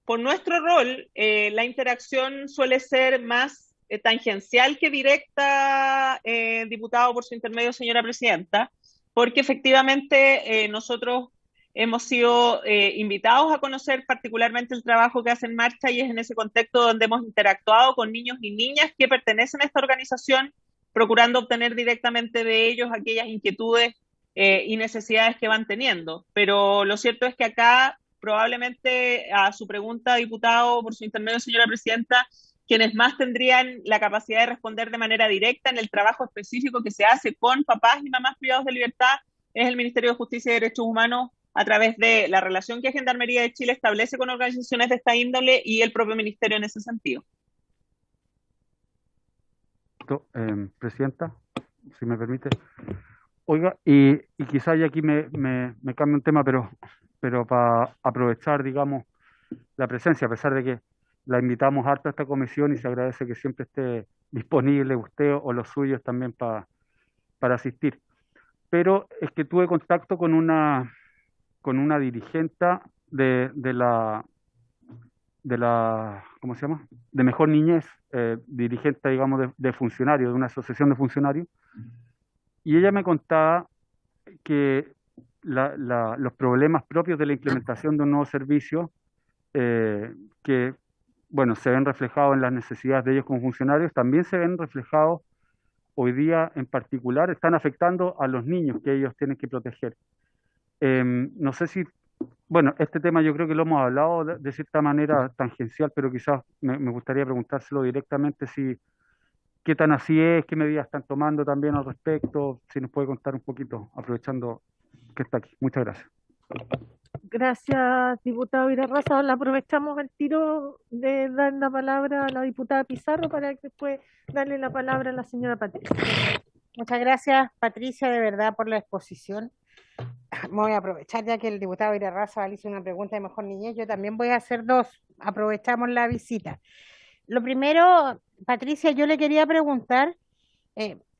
Speaker 3: Por nuestro rol, la interacción suele ser más tangencial que directa, diputado, por su intermedio, señora presidenta, porque efectivamente nosotros hemos sido invitados a conocer particularmente el trabajo que hace En Marcha, y es en ese contexto donde hemos interactuado con niños y niñas que pertenecen a esta organización, procurando obtener directamente de ellos aquellas inquietudes y necesidades que van teniendo. Pero lo cierto es que acá, probablemente a su pregunta, diputado, por su intermedio, señora presidenta, quienes más tendrían la capacidad de responder de manera directa en el trabajo específico que se hace con papás y mamás privados de libertad es el Ministerio de Justicia y Derechos Humanos, a través de la relación que Gendarmería de Chile establece con organizaciones de esta índole y el propio ministerio en ese sentido.
Speaker 7: Presidenta, si me permite. Oiga, y quizás ya aquí me cambio un tema, pero para aprovechar, digamos, la presencia, a pesar de que la invitamos harto a esta comisión y se agradece que siempre esté disponible usted o los suyos también para asistir. Pero es que tuve contacto con una dirigente de la, ¿cómo se llama?, de Mejor Niñez, dirigente, digamos, de funcionarios, de una asociación de funcionarios, y ella me contaba que los problemas propios de la implementación de un nuevo servicio, que, bueno, se ven reflejados en las necesidades de ellos como funcionarios, también se ven reflejados hoy día en particular, están afectando a los niños que ellos tienen que proteger. No sé si, bueno, este tema yo creo que lo hemos hablado de cierta manera tangencial, pero quizás me gustaría preguntárselo directamente, si qué tan así es, qué medidas están tomando también al respecto, si nos puede contar un poquito, aprovechando que está aquí. Muchas gracias.
Speaker 1: Gracias, diputado Irarrázaval. Aprovechamos el tiro de dar la palabra a la diputada Pizarro para que después darle la palabra a la señora Patricia.
Speaker 8: Muchas gracias, Patricia, de verdad, por la exposición. Me voy a aprovechar, ya que el diputado Irarrázaval hizo una pregunta de Mejor Niñez, yo también voy a hacer dos. Aprovechamos la visita. Lo primero, Patricia, yo le quería preguntar,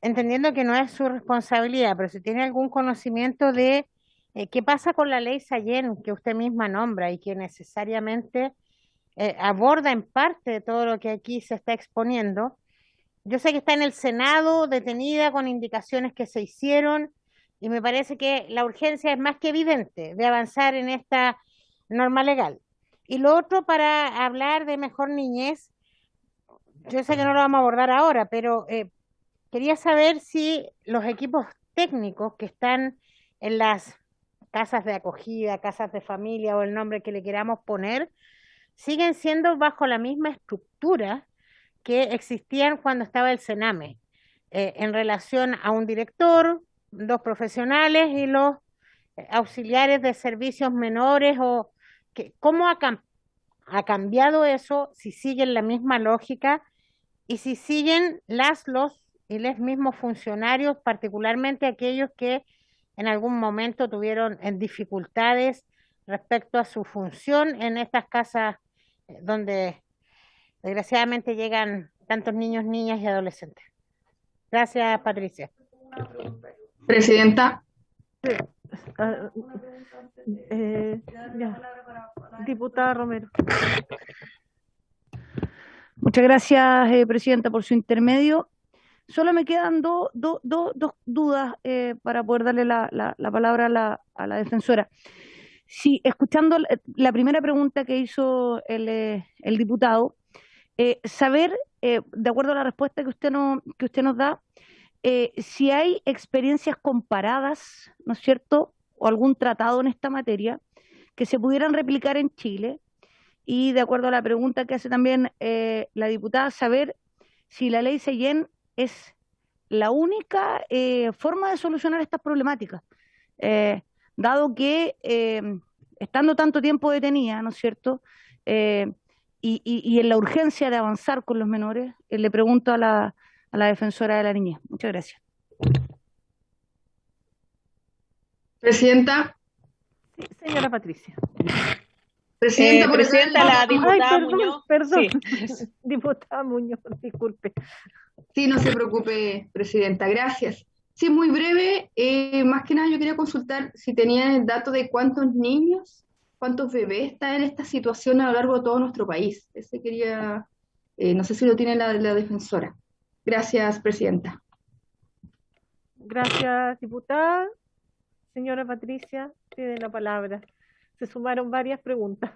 Speaker 8: entendiendo que no es su responsabilidad, pero si tiene algún conocimiento de qué pasa con la ley Sallén, que usted misma nombra y que necesariamente aborda en parte todo lo que aquí se está exponiendo. Yo sé que está en el Senado, detenida con indicaciones que se hicieron, y me parece que la urgencia es más que evidente de avanzar en esta norma legal. Y lo otro, para hablar de Mejor Niñez, yo sé que no lo vamos a abordar ahora, pero quería saber si los equipos técnicos que están en las casas de acogida, casas de familia o el nombre que le queramos poner, siguen siendo bajo la misma estructura que existían cuando estaba el Sename, en relación a un director, dos profesionales y los auxiliares de servicios menores, o cómo ha cambiado eso, si siguen la misma lógica y si siguen los y los mismos funcionarios, particularmente aquellos que en algún momento tuvieron dificultades respecto a su función en estas casas donde desgraciadamente llegan tantos niños, niñas y adolescentes. Gracias, Patricia.
Speaker 9: Presidenta.
Speaker 1: Diputada Romero.
Speaker 6: Muchas gracias, Presidenta, por su intermedio. Solo me quedan dos dudas para poder darle la palabra a la defensora. Sí, escuchando la primera pregunta que hizo el diputado, saber, de acuerdo a la respuesta que usted nos da, si hay experiencias comparadas, ¿no es cierto?, o algún tratado en esta materia que se pudieran replicar en Chile, y de acuerdo a la pregunta que hace también la diputada, saber si la ley Seyén es la única forma de solucionar estas problemáticas, dado que estando tanto tiempo detenida, ¿no es cierto?, y en la urgencia de avanzar con los menores, le pregunto a la defensora de la niñez. Muchas gracias.
Speaker 9: Presidenta.
Speaker 1: Sí, señora Patricia.
Speaker 9: Presidenta,
Speaker 3: la diputada
Speaker 1: Muñoz. Perdón. Sí. Diputada Muñoz, disculpe.
Speaker 9: Sí, no se preocupe, Presidenta, gracias. Sí, muy breve, más que nada yo quería consultar si tenían el dato de cuántos niños, cuántos bebés están en esta situación a lo largo de todo nuestro país. Ese quería, no sé si lo tiene la defensora. Gracias, Presidenta.
Speaker 1: Gracias, diputada. Señora Patricia, tiene la palabra. Se sumaron varias preguntas.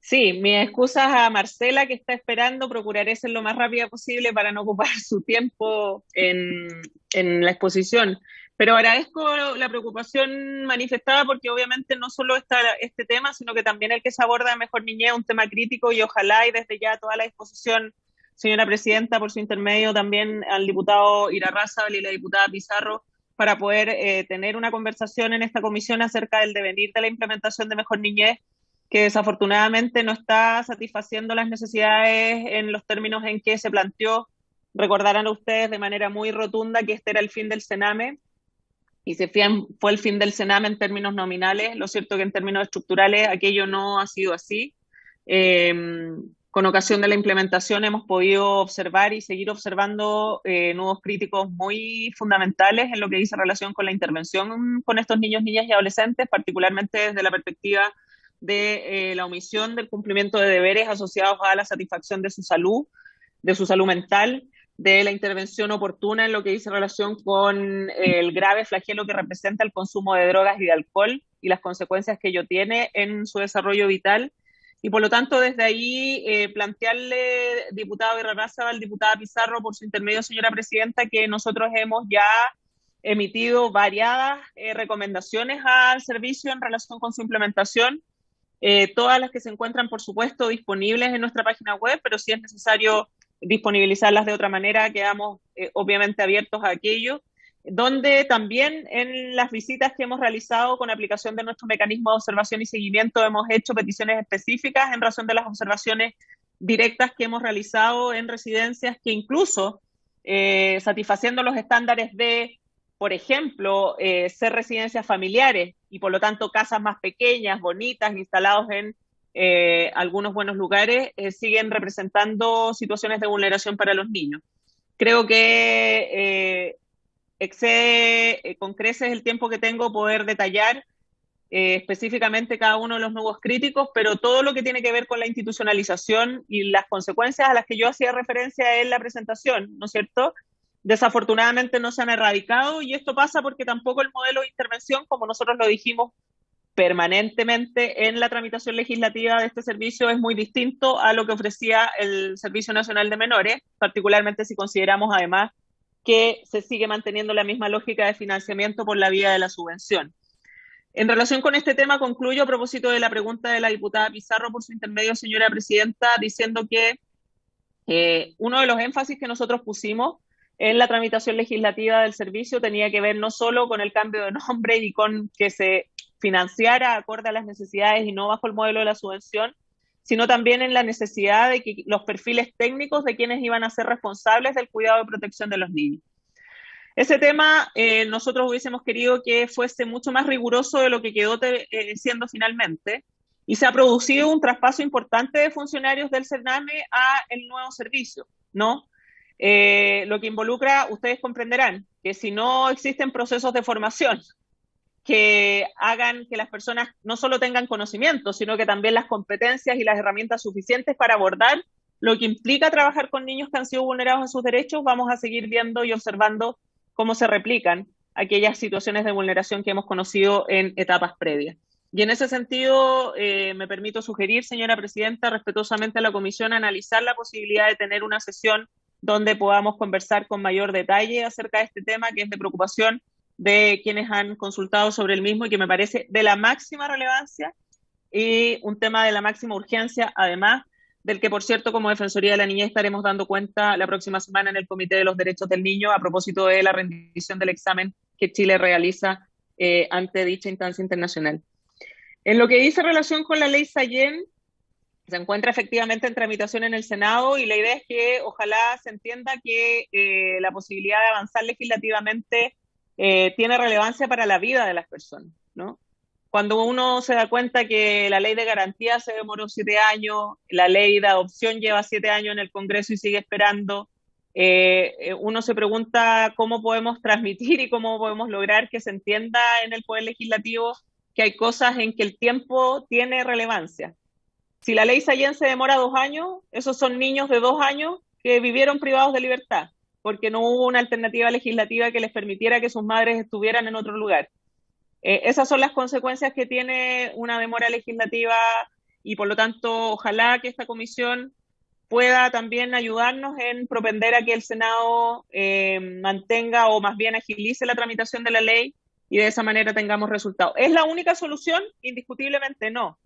Speaker 3: Sí, mis excusas a Marcela, que está esperando. Procuraré ser lo más rápida posible para no ocupar su tiempo en la exposición. Pero agradezco la preocupación manifestada, porque obviamente no solo está este tema, sino que también el que se aborda de Mejor Niñez, un tema crítico, y ojalá, y desde ya toda la disposición, señora Presidenta, por su intermedio también al diputado Irarrázaval y la diputada Pizarro, para poder tener una conversación en esta comisión acerca del devenir de la implementación de Mejor Niñez, que desafortunadamente no está satisfaciendo las necesidades en los términos en que se planteó. Recordarán ustedes de manera muy rotunda que este era el fin del Sename, y se fue el fin del Sename en términos nominales. Lo cierto que en términos estructurales aquello no ha sido así. Con ocasión de la implementación hemos podido observar y seguir observando nudos críticos muy fundamentales en lo que dice relación con la intervención con estos niños, niñas y adolescentes, particularmente desde la perspectiva de la omisión del cumplimiento de deberes asociados a la satisfacción de su salud mental, de la intervención oportuna en lo que dice relación con el grave flagelo que representa el consumo de drogas y de alcohol y las consecuencias que ello tiene en su desarrollo vital. Y por lo tanto, desde ahí, plantearle, diputado Irarrázaval, diputada Pizarro, por su intermedio, señora Presidenta, que nosotros hemos ya emitido variadas recomendaciones al servicio en relación con su implementación, todas las que se encuentran, por supuesto, disponibles en nuestra página web, pero si es necesario disponibilizarlas de otra manera, quedamos obviamente abiertos a aquello, donde también en las visitas que hemos realizado con aplicación de nuestro mecanismo de observación y seguimiento hemos hecho peticiones específicas en razón de las observaciones directas que hemos realizado en residencias que incluso satisfaciendo los estándares de, por ejemplo, ser residencias familiares y por lo tanto casas más pequeñas, bonitas, instalados en algunos buenos lugares, siguen representando situaciones de vulneración para los niños. Creo que excede con creces el tiempo que tengo poder detallar específicamente cada uno de los nuevos críticos, pero todo lo que tiene que ver con la institucionalización y las consecuencias a las que yo hacía referencia en la presentación, ¿no es cierto?, desafortunadamente no se han erradicado, y esto pasa porque tampoco el modelo de intervención, como nosotros lo dijimos permanentemente en la tramitación legislativa de este servicio, es muy distinto a lo que ofrecía el Servicio Nacional de Menores, particularmente si consideramos además que se sigue manteniendo la misma lógica de financiamiento por la vía de la subvención. En relación con este tema, concluyo a propósito de la pregunta de la diputada Pizarro, por su intermedio, señora Presidenta, diciendo que uno de los énfasis que nosotros pusimos en la tramitación legislativa del servicio tenía que ver no solo con el cambio de nombre y con que se financiara acorde a las necesidades y no bajo el modelo de la subvención, sino también en la necesidad de que los perfiles técnicos de quienes iban a ser responsables del cuidado y protección de los niños. Ese tema nosotros hubiésemos querido que fuese mucho más riguroso de lo que quedó siendo finalmente, y se ha producido un traspaso importante de funcionarios del Sename a el nuevo servicio, ¿no? lo que involucra, ustedes comprenderán, que si no existen procesos de formación que hagan que las personas no solo tengan conocimiento, sino que también las competencias y las herramientas suficientes para abordar lo que implica trabajar con niños que han sido vulnerados en sus derechos, vamos a seguir viendo y observando cómo se replican aquellas situaciones de vulneración que hemos conocido en etapas previas. Y en ese sentido, me permito sugerir, señora presidenta, respetuosamente a la comisión, analizar la posibilidad de tener una sesión donde podamos conversar con mayor detalle acerca de este tema, que es de preocupación de quienes han consultado sobre el mismo y que me parece de la máxima relevancia y un tema de la máxima urgencia, además del que, por cierto, como Defensoría de la Niñez estaremos dando cuenta la próxima semana en el Comité de los Derechos del Niño a propósito de la rendición del examen que Chile realiza ante dicha instancia internacional. En lo que dice relación con la ley Sallén, se encuentra efectivamente en tramitación en el Senado y la idea es que ojalá se entienda que la posibilidad de avanzar legislativamente tiene relevancia para la vida de las personas, ¿no? Cuando uno se da cuenta que la ley de garantía se demoró 7 años, la ley de adopción lleva 7 años en el Congreso y sigue esperando, uno se pregunta cómo podemos transmitir y cómo podemos lograr que se entienda en el Poder Legislativo que hay cosas en que el tiempo tiene relevancia. Si la ley Sallén se demora 2 años, esos son niños de 2 años que vivieron privados de libertad, porque no hubo una alternativa legislativa que les permitiera que sus madres estuvieran en otro lugar. Esas son las consecuencias que tiene una demora legislativa y por lo tanto ojalá que esta comisión pueda también ayudarnos en propender a que el Senado mantenga o más bien agilice la tramitación de la ley y de esa manera tengamos resultados. ¿Es la única solución? Indiscutiblemente no.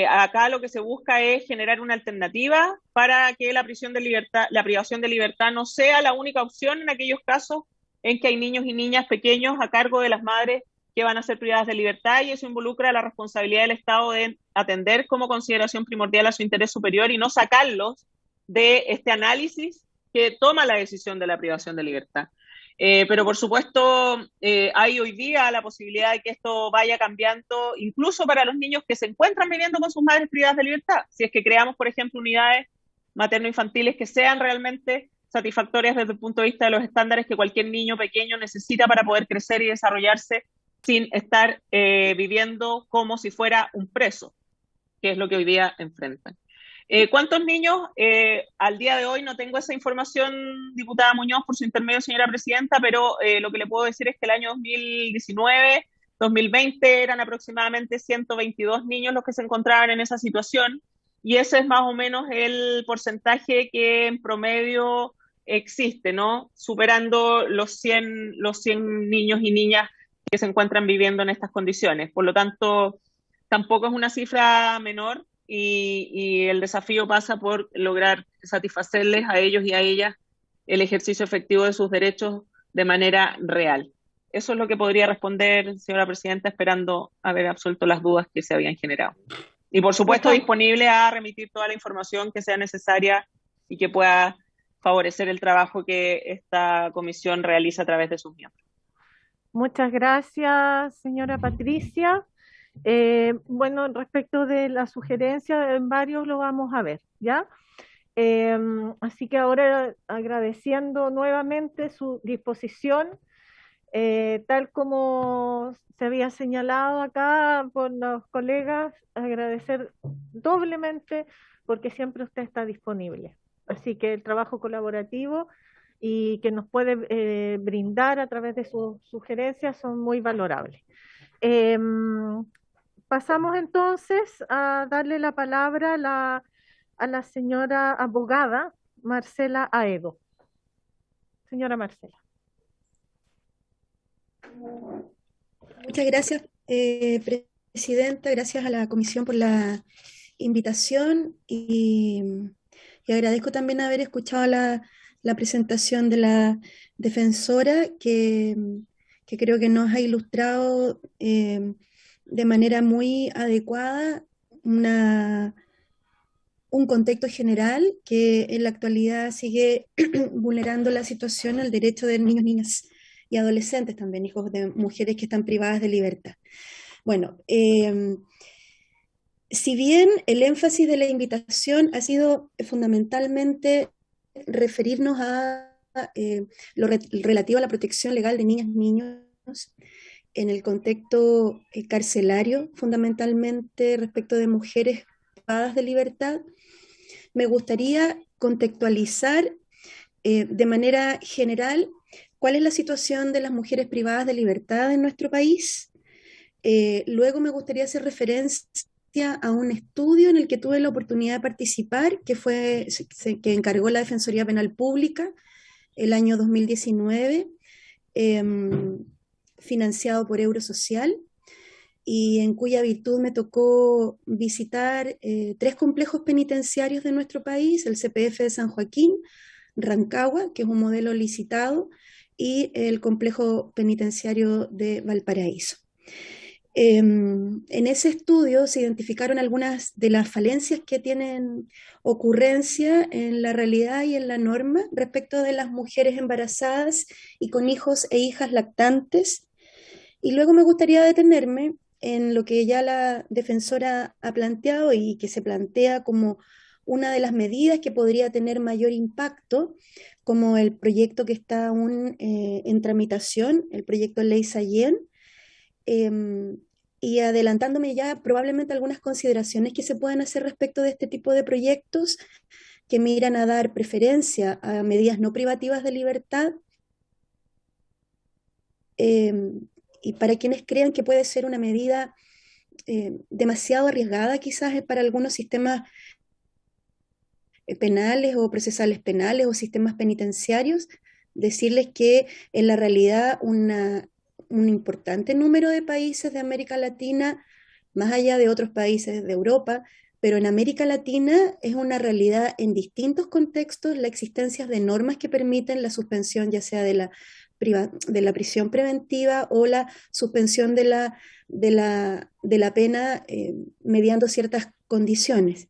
Speaker 3: Acá lo que se busca es generar una alternativa para que la privación de libertad no sea la única opción en aquellos casos en que hay niños y niñas pequeños a cargo de las madres que van a ser privadas de libertad, y eso involucra la responsabilidad del Estado de atender como consideración primordial a su interés superior y no sacarlos de este análisis que toma la decisión de la privación de libertad. Pero por supuesto hay hoy día la posibilidad de que esto vaya cambiando incluso para los niños que se encuentran viviendo con sus madres privadas de libertad. Si es que creamos, por ejemplo, unidades materno-infantiles que sean realmente satisfactorias desde el punto de vista de los estándares que cualquier niño pequeño necesita para poder crecer y desarrollarse sin estar viviendo como si fuera un preso, que es lo que hoy día enfrentan. ¿Cuántos niños? Al día de hoy no tengo esa información, diputada Muñoz, por su intermedio, señora presidenta, pero lo que le puedo decir es que el año 2019, 2020 eran aproximadamente 122 niños los que se encontraban en esa situación, y ese es más o menos el porcentaje que en promedio existe, ¿no? Superando los 100 niños y niñas que se encuentran viviendo en estas condiciones. Por lo tanto, tampoco es una cifra menor. Y el desafío pasa por lograr satisfacerles a ellos y a ellas el ejercicio efectivo de sus derechos de manera real. Eso es lo que podría responder, señora presidenta, esperando haber absuelto las dudas que se habían generado. Y por supuesto disponible a remitir toda la información que sea necesaria y que pueda favorecer el trabajo que esta comisión realiza a través de sus miembros.
Speaker 1: Muchas gracias, señora Patricia. Bueno, respecto de la sugerencia, en varios lo vamos a ver, ¿ya? Así que ahora agradeciendo nuevamente su disposición, tal como se había señalado acá por los colegas, agradecer doblemente porque siempre usted está disponible. Así que el trabajo colaborativo y que nos puede brindar a través de sus sugerencias son muy valorables. Pasamos entonces a darle la palabra a la señora abogada Marcela Aedo. Señora Marcela.
Speaker 4: Muchas gracias, presidenta. Gracias a la comisión por la invitación y agradezco también haber escuchado la presentación de la defensora que creo que nos ha ilustrado de manera muy adecuada un contexto general que en la actualidad sigue vulnerando la situación, el derecho de niños, niñas y adolescentes, también hijos de mujeres que están privadas de libertad. Bueno, si bien el énfasis de la invitación ha sido fundamentalmente referirnos a lo relativo a la protección legal de niñas y niños en el contexto carcelario, fundamentalmente respecto de mujeres privadas de libertad. Me gustaría contextualizar de manera general cuál es la situación de las mujeres privadas de libertad en nuestro país. Luego me gustaría hacer referencia a un estudio en el que tuve la oportunidad de participar, que encargó la Defensoría Penal Pública el año 2019, financiado por Eurosocial, y en cuya virtud me tocó visitar 3 complejos penitenciarios de nuestro país: el CPF de San Joaquín, Rancagua, que es un modelo licitado, y el complejo penitenciario de Valparaíso. En ese estudio se identificaron algunas de las falencias que tienen ocurrencia en la realidad y en la norma respecto de las mujeres embarazadas y con hijos e hijas lactantes. Y luego me gustaría detenerme en lo que ya la defensora ha planteado y que se plantea como una de las medidas que podría tener mayor impacto, como el proyecto que está aún en tramitación, el proyecto Ley Sallén, y adelantándome ya probablemente algunas consideraciones que se pueden hacer respecto de este tipo de proyectos que miran a dar preferencia a medidas no privativas de libertad, y para quienes crean que puede ser una medida demasiado arriesgada quizás para algunos sistemas penales o procesales penales o sistemas penitenciarios, decirles que en la realidad un importante número de países de América Latina, más allá de otros países de Europa, pero en América Latina es una realidad en distintos contextos la existencia de normas que permiten la suspensión ya sea de la prisión preventiva o la suspensión de la pena mediando ciertas condiciones.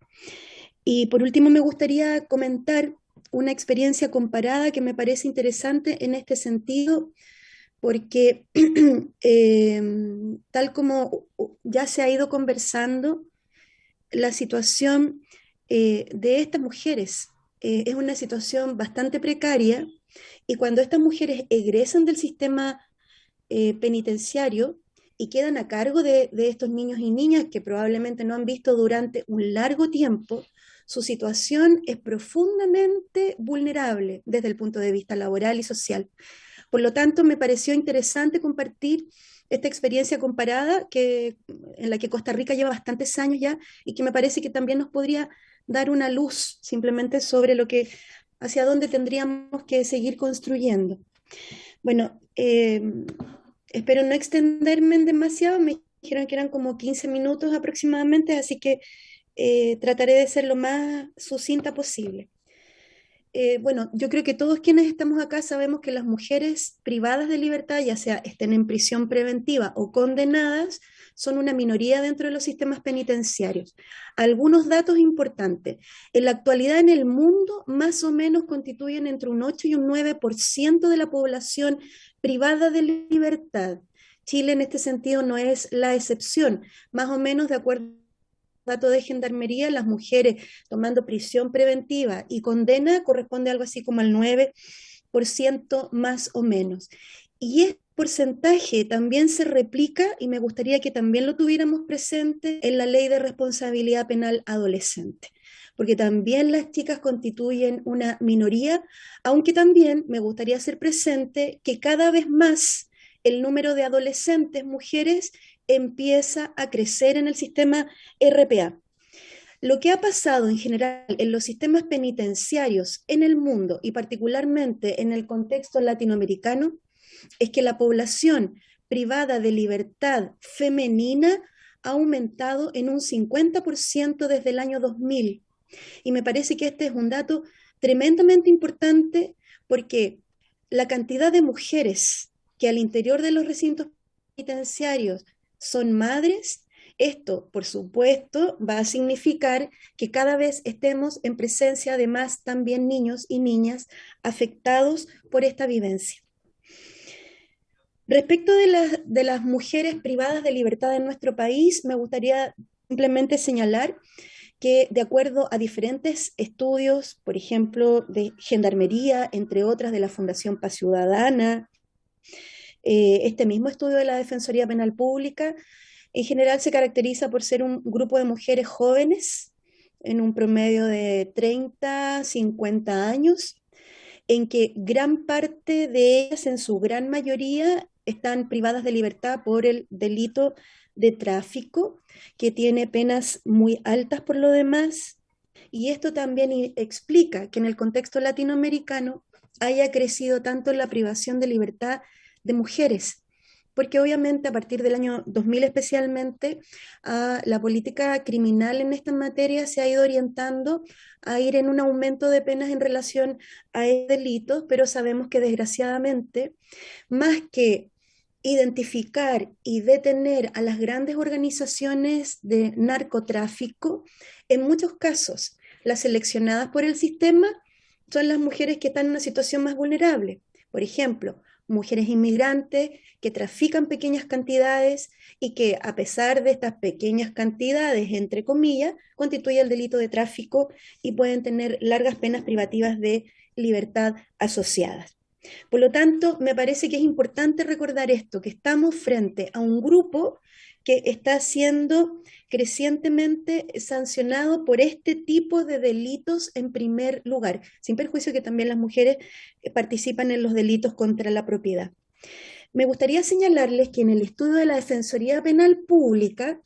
Speaker 4: Y por último me gustaría comentar una experiencia comparada que me parece interesante en este sentido, porque tal como ya se ha ido conversando, la situación de estas mujeres es una situación bastante precaria, y cuando estas mujeres egresan del sistema penitenciario y quedan a cargo de estos niños y niñas que probablemente no han visto durante un largo tiempo, su situación es profundamente vulnerable desde el punto de vista laboral y social. Por lo tanto, me pareció interesante compartir esta experiencia comparada en la que Costa Rica lleva bastantes años ya y que me parece que también nos podría dar una luz simplemente sobre hacia dónde tendríamos que seguir construyendo. Bueno, espero no extenderme en demasiado, me dijeron que eran como 15 minutos aproximadamente, así que trataré de ser lo más sucinta posible. Bueno, yo creo que todos quienes estamos acá sabemos que las mujeres privadas de libertad, ya sea estén en prisión preventiva o condenadas, son una minoría dentro de los sistemas penitenciarios. Algunos datos importantes. En la actualidad en el mundo más o menos constituyen entre un 8 y un 9% de la población privada de libertad. Chile en este sentido no es la excepción. Más o menos de acuerdo dato de Gendarmería, las mujeres tomando prisión preventiva y condena corresponde a algo así como al 9% más o menos. Y este porcentaje también se replica, y me gustaría que también lo tuviéramos presente en la Ley de Responsabilidad Penal Adolescente, porque también las chicas constituyen una minoría, aunque también me gustaría hacer presente que cada vez más el número de adolescentes mujeres empieza a crecer en el sistema RPA. Lo que ha pasado en general en los sistemas penitenciarios en el mundo y particularmente en el contexto latinoamericano es que la población privada de libertad femenina ha aumentado en un 50% desde el año 2000. Y me parece que este es un dato tremendamente importante porque la cantidad de mujeres que al interior de los recintos penitenciarios son madres, esto, por supuesto, va a significar que cada vez estemos en presencia de más también niños y niñas afectados por esta vivencia. Respecto de las mujeres privadas de libertad en nuestro país, me gustaría simplemente señalar que de acuerdo a diferentes estudios, por ejemplo, de Gendarmería, entre otras de la Fundación Paz Ciudadana, este mismo estudio de la Defensoría Penal Pública, en general se caracteriza por ser un grupo de mujeres jóvenes, en un promedio de 30, 50 años, en que gran parte de ellas, en su gran mayoría, están privadas de libertad por el delito de tráfico, que tiene penas muy altas por lo demás, y esto también explica que en el contexto latinoamericano haya crecido tanto la privación de libertad de mujeres, porque obviamente a partir del año 2000 especialmente, la política criminal en esta materia se ha ido orientando a ir en un aumento de penas en relación a delitos, pero sabemos que desgraciadamente, más que identificar y detener a las grandes organizaciones de narcotráfico, en muchos casos las seleccionadas por el sistema son las mujeres que están en una situación más vulnerable. Por ejemplo, mujeres inmigrantes que trafican pequeñas cantidades y que a pesar de estas pequeñas cantidades, entre comillas, constituye el delito de tráfico y pueden tener largas penas privativas de libertad asociadas. Por lo tanto, me parece que es importante recordar esto, que estamos frente a un grupo que está siendo crecientemente sancionado por este tipo de delitos en primer lugar, sin perjuicio que también las mujeres participan en los delitos contra la propiedad. Me gustaría señalarles que en el estudio de la Defensoría Penal Pública,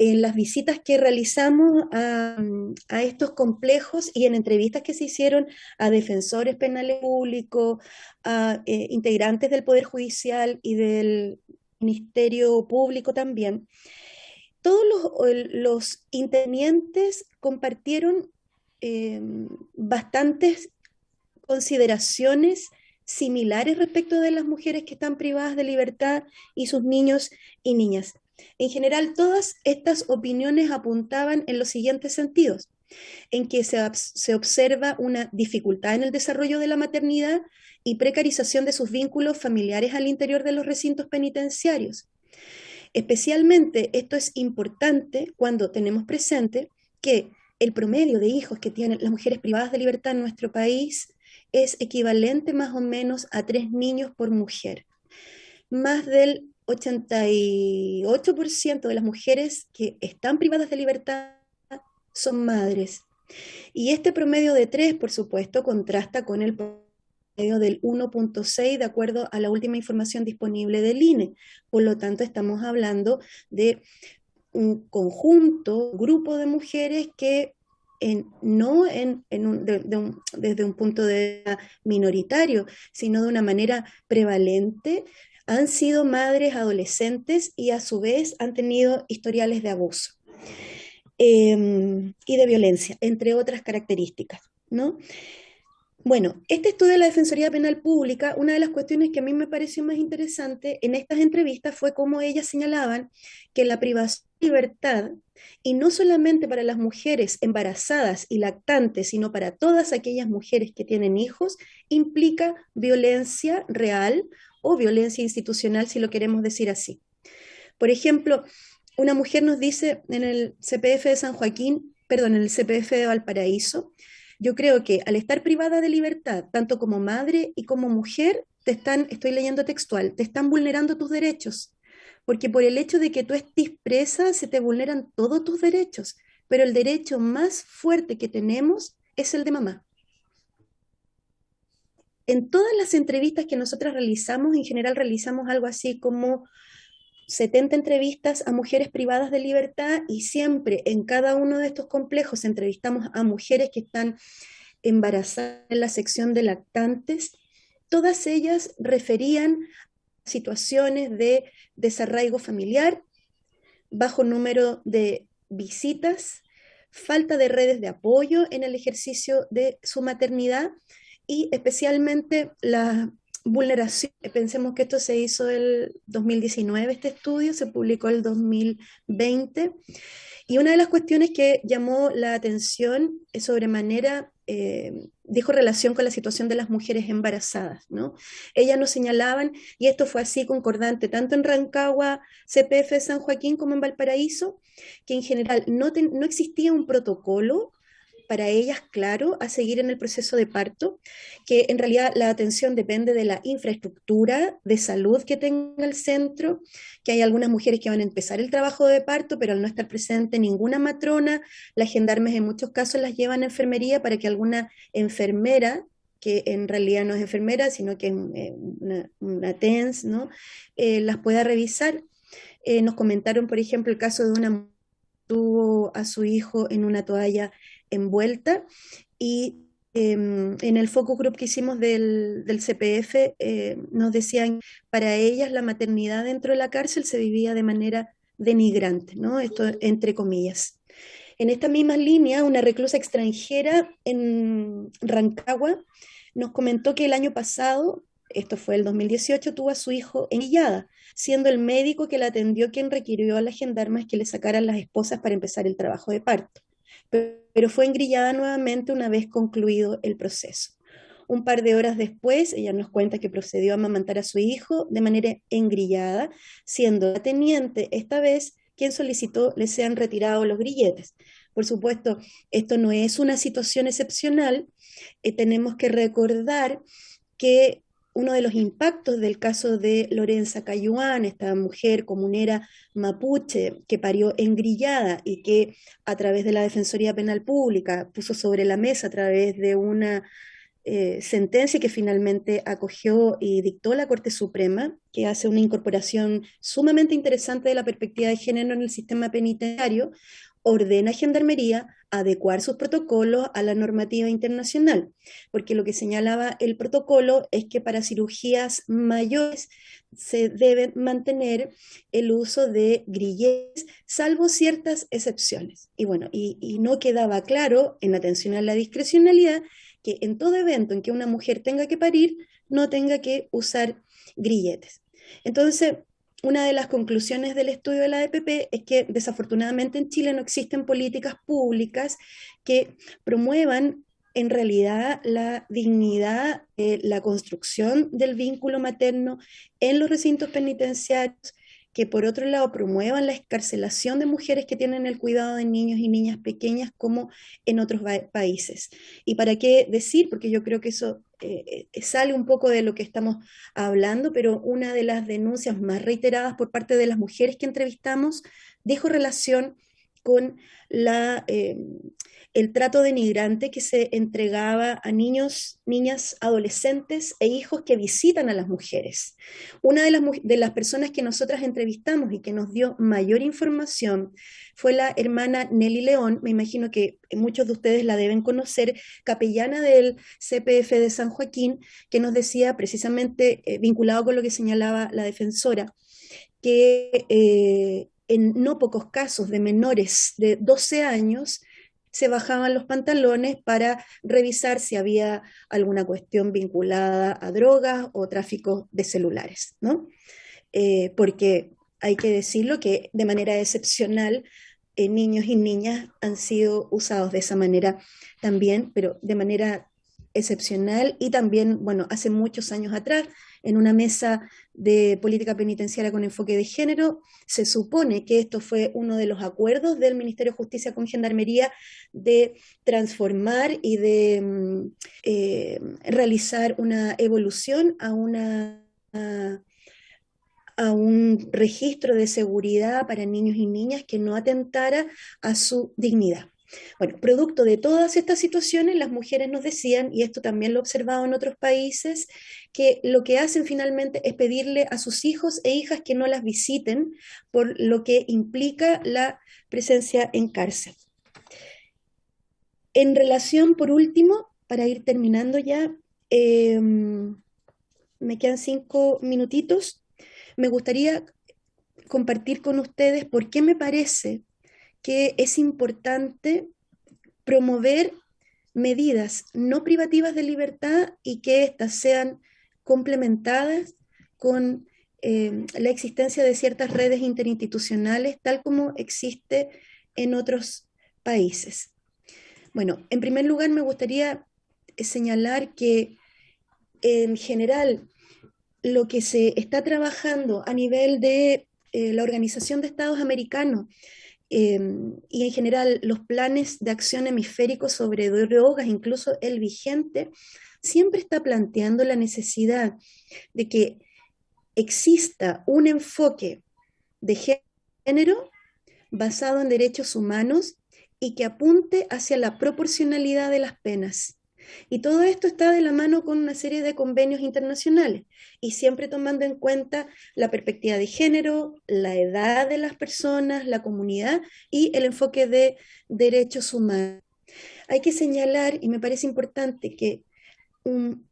Speaker 4: en las visitas que realizamos a estos complejos y en entrevistas que se hicieron a defensores penales públicos, a integrantes del Poder Judicial y del Ministerio Público también, todos los intervinientes compartieron bastantes consideraciones similares respecto de las mujeres que están privadas de libertad y sus niños y niñas. En general, todas estas opiniones apuntaban en los siguientes sentidos: en que se observa una dificultad en el desarrollo de la maternidad y precarización de sus vínculos familiares al interior de los recintos penitenciarios. Especialmente esto es importante cuando tenemos presente que el promedio de hijos que tienen las mujeres privadas de libertad en nuestro país es equivalente más o menos a 3 niños por mujer. Más del 88% de las mujeres que están privadas de libertad son madres. Y este promedio de 3, por supuesto, contrasta con el promedio del 1.6 de acuerdo a la última información disponible del INE. Por lo tanto, estamos hablando de un conjunto, un grupo de mujeres que no desde un punto de vista minoritario, sino de una manera prevalente, han sido madres adolescentes y a su vez han tenido historiales de abuso y de violencia, entre otras características, ¿no? Bueno, este estudio de la Defensoría Penal Pública, una de las cuestiones que a mí me pareció más interesante en estas entrevistas fue cómo ellas señalaban que la privación de libertad, y no solamente para las mujeres embarazadas y lactantes, sino para todas aquellas mujeres que tienen hijos, implica violencia real o violencia institucional, si lo queremos decir así. Por ejemplo, una mujer nos dice en el CPF de San Joaquín, perdón, en el CPF de Valparaíso: yo creo que al estar privada de libertad, tanto como madre y como mujer, estoy leyendo textual, te están vulnerando tus derechos, porque por el hecho de que tú estés presa se te vulneran todos tus derechos, pero el derecho más fuerte que tenemos es el de mamá. En todas las entrevistas que nosotras realizamos, en general realizamos algo así como 70 entrevistas a mujeres privadas de libertad, y siempre en cada uno de estos complejos entrevistamos a mujeres que están embarazadas en la sección de lactantes. Todas ellas referían situaciones de desarraigo familiar, bajo número de visitas, falta de redes de apoyo en el ejercicio de su maternidad y especialmente la vulneración. Pensemos que esto se hizo el 2019, este estudio se publicó el 2020, y una de las cuestiones que llamó la atención sobremanera dijo relación con la situación de las mujeres embarazadas, ¿no? Ellas nos señalaban, y esto fue así concordante, tanto en Rancagua, CPF de San Joaquín, como en Valparaíso, que en general no existía un protocolo para ellas, claro, a seguir en el proceso de parto, que en realidad la atención depende de la infraestructura de salud que tenga el centro, que hay algunas mujeres que van a empezar el trabajo de parto, pero al no estar presente ninguna matrona, las gendarmes en muchos casos las llevan a enfermería para que alguna enfermera, que en realidad no es enfermera, sino que es una TENS, ¿no? Las pueda revisar. Nos comentaron, por ejemplo, el caso de una mujer que tuvo a su hijo en una toalla envuelta, y en el focus group que hicimos del CPF nos decían, para ellas la maternidad dentro de la cárcel se vivía de manera denigrante, ¿no? Esto entre comillas. En esta misma línea, una reclusa extranjera en Rancagua nos comentó que el año pasado, esto fue el 2018, tuvo a su hijo engrillada, siendo el médico que la atendió quien requirió a las gendarmes que le sacaran las esposas para empezar el trabajo de parto. Pero fue engrillada nuevamente una vez concluido el proceso. Un par de horas después, ella nos cuenta que procedió a amamantar a su hijo de manera engrillada, siendo la teniente esta vez quien solicitó le sean retirados los grilletes. Por supuesto, esto no es una situación excepcional. Tenemos que recordar que uno de los impactos del caso de Lorenza Cayuán, esta mujer comunera mapuche que parió engrillada y que a través de la Defensoría Penal Pública puso sobre la mesa a través de una sentencia que finalmente acogió y dictó la Corte Suprema, que hace una incorporación sumamente interesante de la perspectiva de género en el sistema penitenciario, ordena a Gendarmería adecuar sus protocolos a la normativa internacional, porque lo que señalaba el protocolo es que para cirugías mayores se debe mantener el uso de grilletes, salvo ciertas excepciones. Y bueno, y no quedaba claro, en atención a la discrecionalidad, que en todo evento en que una mujer tenga que parir, no tenga que usar grilletes. Entonces, una de las conclusiones del estudio de la DPP es que desafortunadamente en Chile no existen políticas públicas que promuevan en realidad la dignidad, la construcción del vínculo materno en los recintos penitenciarios, que por otro lado promuevan la excarcelación de mujeres que tienen el cuidado de niños y niñas pequeñas como en otros países. ¿Y para qué decir? Porque yo creo que eso sale un poco de lo que estamos hablando, pero una de las denuncias más reiteradas por parte de las mujeres que entrevistamos dijo relación con el trato denigrante que se entregaba a niños, niñas, adolescentes e hijos que visitan a las mujeres. Una de las personas que nosotras entrevistamos y que nos dio mayor información fue la hermana Nelly León, me imagino que muchos de ustedes la deben conocer, capellana del CPF de San Joaquín, que nos decía precisamente, vinculado con lo que señalaba la defensora, que en no pocos casos de menores de 12 años se bajaban los pantalones para revisar si había alguna cuestión vinculada a drogas o tráfico de celulares, ¿no? Porque hay que decirlo que de manera excepcional niños y niñas han sido usados de esa manera también, pero de manera excepcional, y también, bueno, hace muchos años atrás, en una mesa de política penitenciaria con enfoque de género, se supone que esto fue uno de los acuerdos del Ministerio de Justicia con Gendarmería de transformar y de realizar una evolución a un registro de seguridad para niños y niñas que no atentara a su dignidad. Bueno, producto de todas estas situaciones, las mujeres nos decían, y esto también lo he observado en otros países, que lo que hacen finalmente es pedirle a sus hijos e hijas que no las visiten, por lo que implica la presencia en cárcel. En relación, por último, para ir terminando ya, me quedan 5 minutitos, me gustaría compartir con ustedes por qué me parece que es importante promover medidas no privativas de libertad y que éstas sean complementadas con la existencia de ciertas redes interinstitucionales, tal como existe en otros países. Bueno, en primer lugar me gustaría señalar que en general lo que se está trabajando a nivel de la Organización de Estados Americanos y en general los planes de acción hemisféricos sobre drogas, incluso el vigente, siempre está planteando la necesidad de que exista un enfoque de género basado en derechos humanos y que apunte hacia la proporcionalidad de las penas. Y todo esto está de la mano con una serie de convenios internacionales y siempre tomando en cuenta la perspectiva de género, la edad de las personas, la comunidad y el enfoque de derechos humanos. Hay que señalar, y me parece importante, que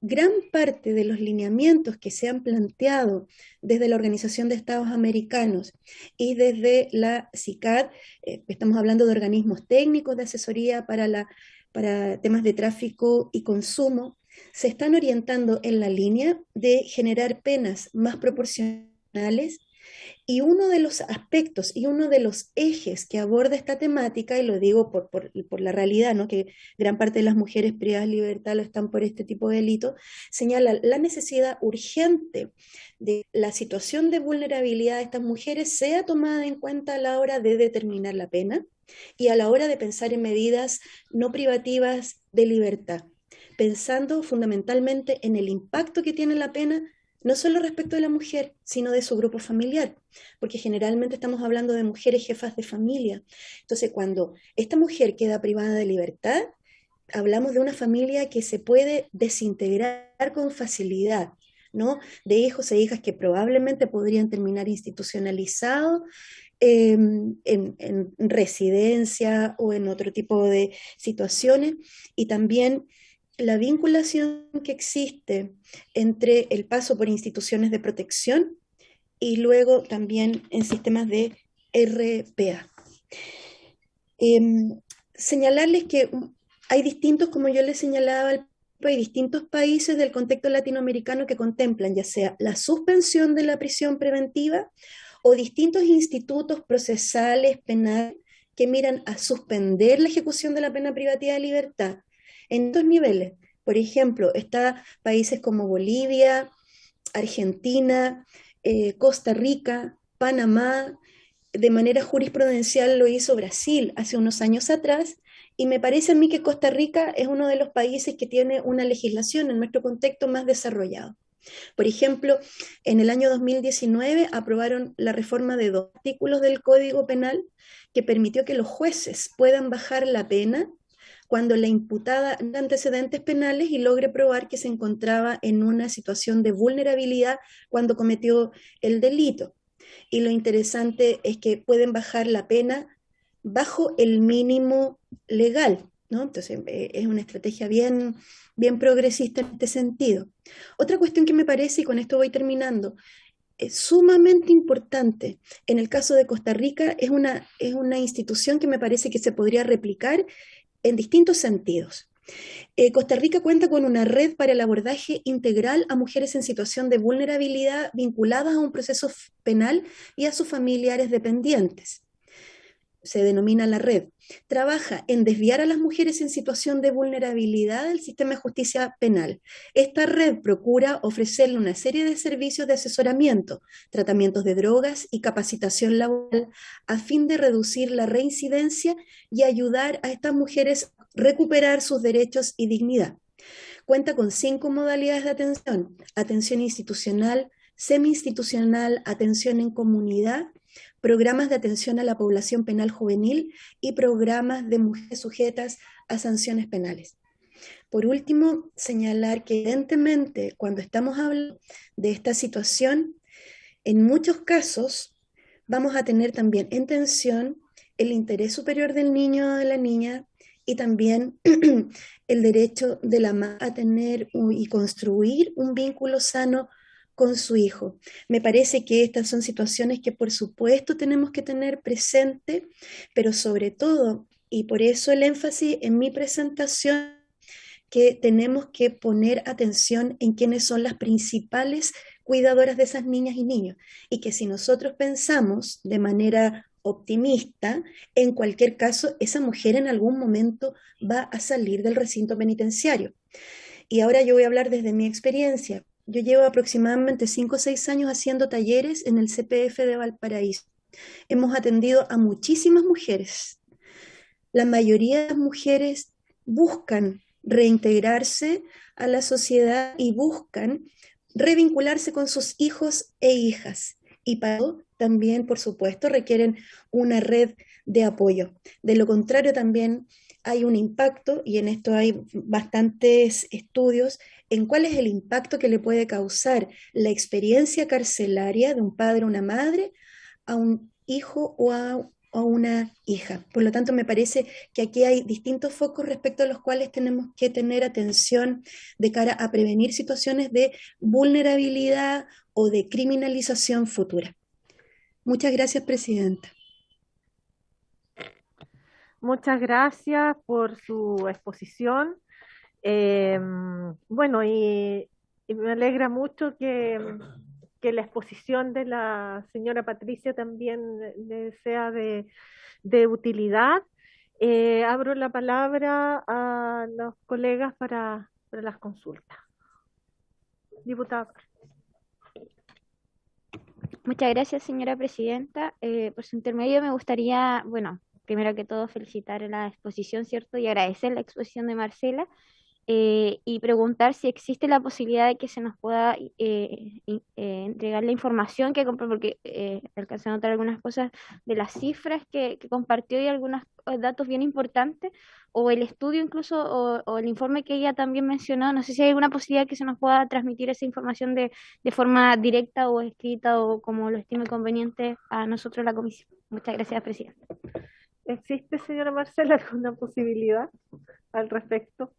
Speaker 4: gran parte de los lineamientos que se han planteado desde la Organización de Estados Americanos y desde la CICAD, estamos hablando de organismos técnicos de asesoría para temas de tráfico y consumo, se están orientando en la línea de generar penas más proporcionales. Y uno de los aspectos y uno de los ejes que aborda esta temática, y lo digo por la realidad, ¿no?, que gran parte de las mujeres privadas de libertad lo están por este tipo de delito, señala la necesidad urgente de la situación de vulnerabilidad de estas mujeres sea tomada en cuenta a la hora de determinar la pena y a la hora de pensar en medidas no privativas de libertad, pensando fundamentalmente en el impacto que tiene la pena no solo respecto de la mujer, sino de su grupo familiar, porque generalmente estamos hablando de mujeres jefas de familia. Entonces, cuando esta mujer queda privada de libertad, hablamos de una familia que se puede desintegrar con facilidad, ¿no? De hijos e hijas que probablemente podrían terminar institucionalizados en residencia o en otro tipo de situaciones, y también la vinculación que existe entre el paso por instituciones de protección y luego también en sistemas de RPA. Señalarles que hay distintos, como yo les señalaba, hay distintos países del contexto latinoamericano que contemplan ya sea la suspensión de la prisión preventiva o distintos institutos procesales penales que miran a suspender la ejecución de la pena privativa de libertad en estos niveles. Por ejemplo, está países como Bolivia, Argentina, Costa Rica, Panamá, de manera jurisprudencial lo hizo Brasil hace unos años atrás, y me parece a mí que Costa Rica es uno de los países que tiene una legislación en nuestro contexto más desarrollado. Por ejemplo, en el año 2019 aprobaron la reforma de 2 artículos del Código Penal que permitió que los jueces puedan bajar la pena cuando la imputada tenga antecedentes penales y logre probar que se encontraba en una situación de vulnerabilidad cuando cometió el delito. Y lo interesante es que pueden bajar la pena bajo el mínimo legal, ¿no? Entonces es una estrategia bien progresista en este sentido. Otra cuestión que me parece, y con esto voy terminando, es sumamente importante en el caso de Costa Rica, es una institución que me parece que se podría replicar en distintos sentidos. Costa Rica cuenta con una red para el abordaje integral a mujeres en situación de vulnerabilidad vinculadas a un proceso penal y a sus familiares dependientes. Se denomina la red. Trabaja en desviar a las mujeres en situación de vulnerabilidad del sistema de justicia penal. Esta red procura ofrecerle una serie de servicios de asesoramiento, tratamientos de drogas y capacitación laboral a fin de reducir la reincidencia y ayudar a estas mujeres a recuperar sus derechos y dignidad. Cuenta con 5 modalidades de atención: atención institucional, semi-institucional, atención en comunidad, programas de atención a la población penal juvenil y programas de mujeres sujetas a sanciones penales. Por último, señalar que evidentemente cuando estamos hablando de esta situación, en muchos casos vamos a tener también en tensión el interés superior del niño o de la niña y también el derecho de la madre a tener y construir un vínculo sano con su hijo. Me parece que estas son situaciones que por supuesto tenemos que tener presente, pero sobre todo, y por eso el énfasis en mi presentación, que tenemos que poner atención en quiénes son las principales cuidadoras de esas niñas y niños, y que si nosotros pensamos de manera optimista, en cualquier caso, esa mujer en algún momento va a salir del recinto penitenciario. Y ahora yo voy a hablar desde mi experiencia. Yo llevo aproximadamente 5 o 6 años haciendo talleres en el CPF de Valparaíso. Hemos atendido a muchísimas mujeres. La mayoría de las mujeres buscan reintegrarse a la sociedad y buscan revincularse con sus hijos e hijas. Y para eso también, por supuesto, requieren una red de apoyo. De lo contrario, también hay un impacto, y en esto hay bastantes estudios, en cuál es el impacto que le puede causar la experiencia carcelaria de un padre o una madre a un hijo o a una hija. Por lo tanto, me parece que aquí hay distintos focos respecto a los cuales tenemos que tener atención de cara a prevenir situaciones de vulnerabilidad o de criminalización futura. Muchas gracias, Presidenta.
Speaker 1: Muchas gracias por su exposición. Bueno, y me alegra mucho que la exposición de la señora Patricia también sea de utilidad. Abro la palabra a los colegas para las consultas. Diputada.
Speaker 10: Muchas gracias, señora presidenta. Por su intermedio me gustaría, bueno, primero que todo felicitar la exposición, ¿cierto? Y agradecer la exposición de Marcela. Y preguntar si existe la posibilidad de que se nos pueda entregar la información que compró, porque alcancé a notar algunas cosas de las cifras que compartió y algunos datos bien importantes, o el estudio incluso, o el informe que ella también mencionó. No sé si hay alguna posibilidad que se nos pueda transmitir esa información de forma directa o escrita o como lo estime conveniente a nosotros la comisión. Muchas gracias, presidenta.
Speaker 1: ¿Existe, señora Marcela, alguna posibilidad al respecto?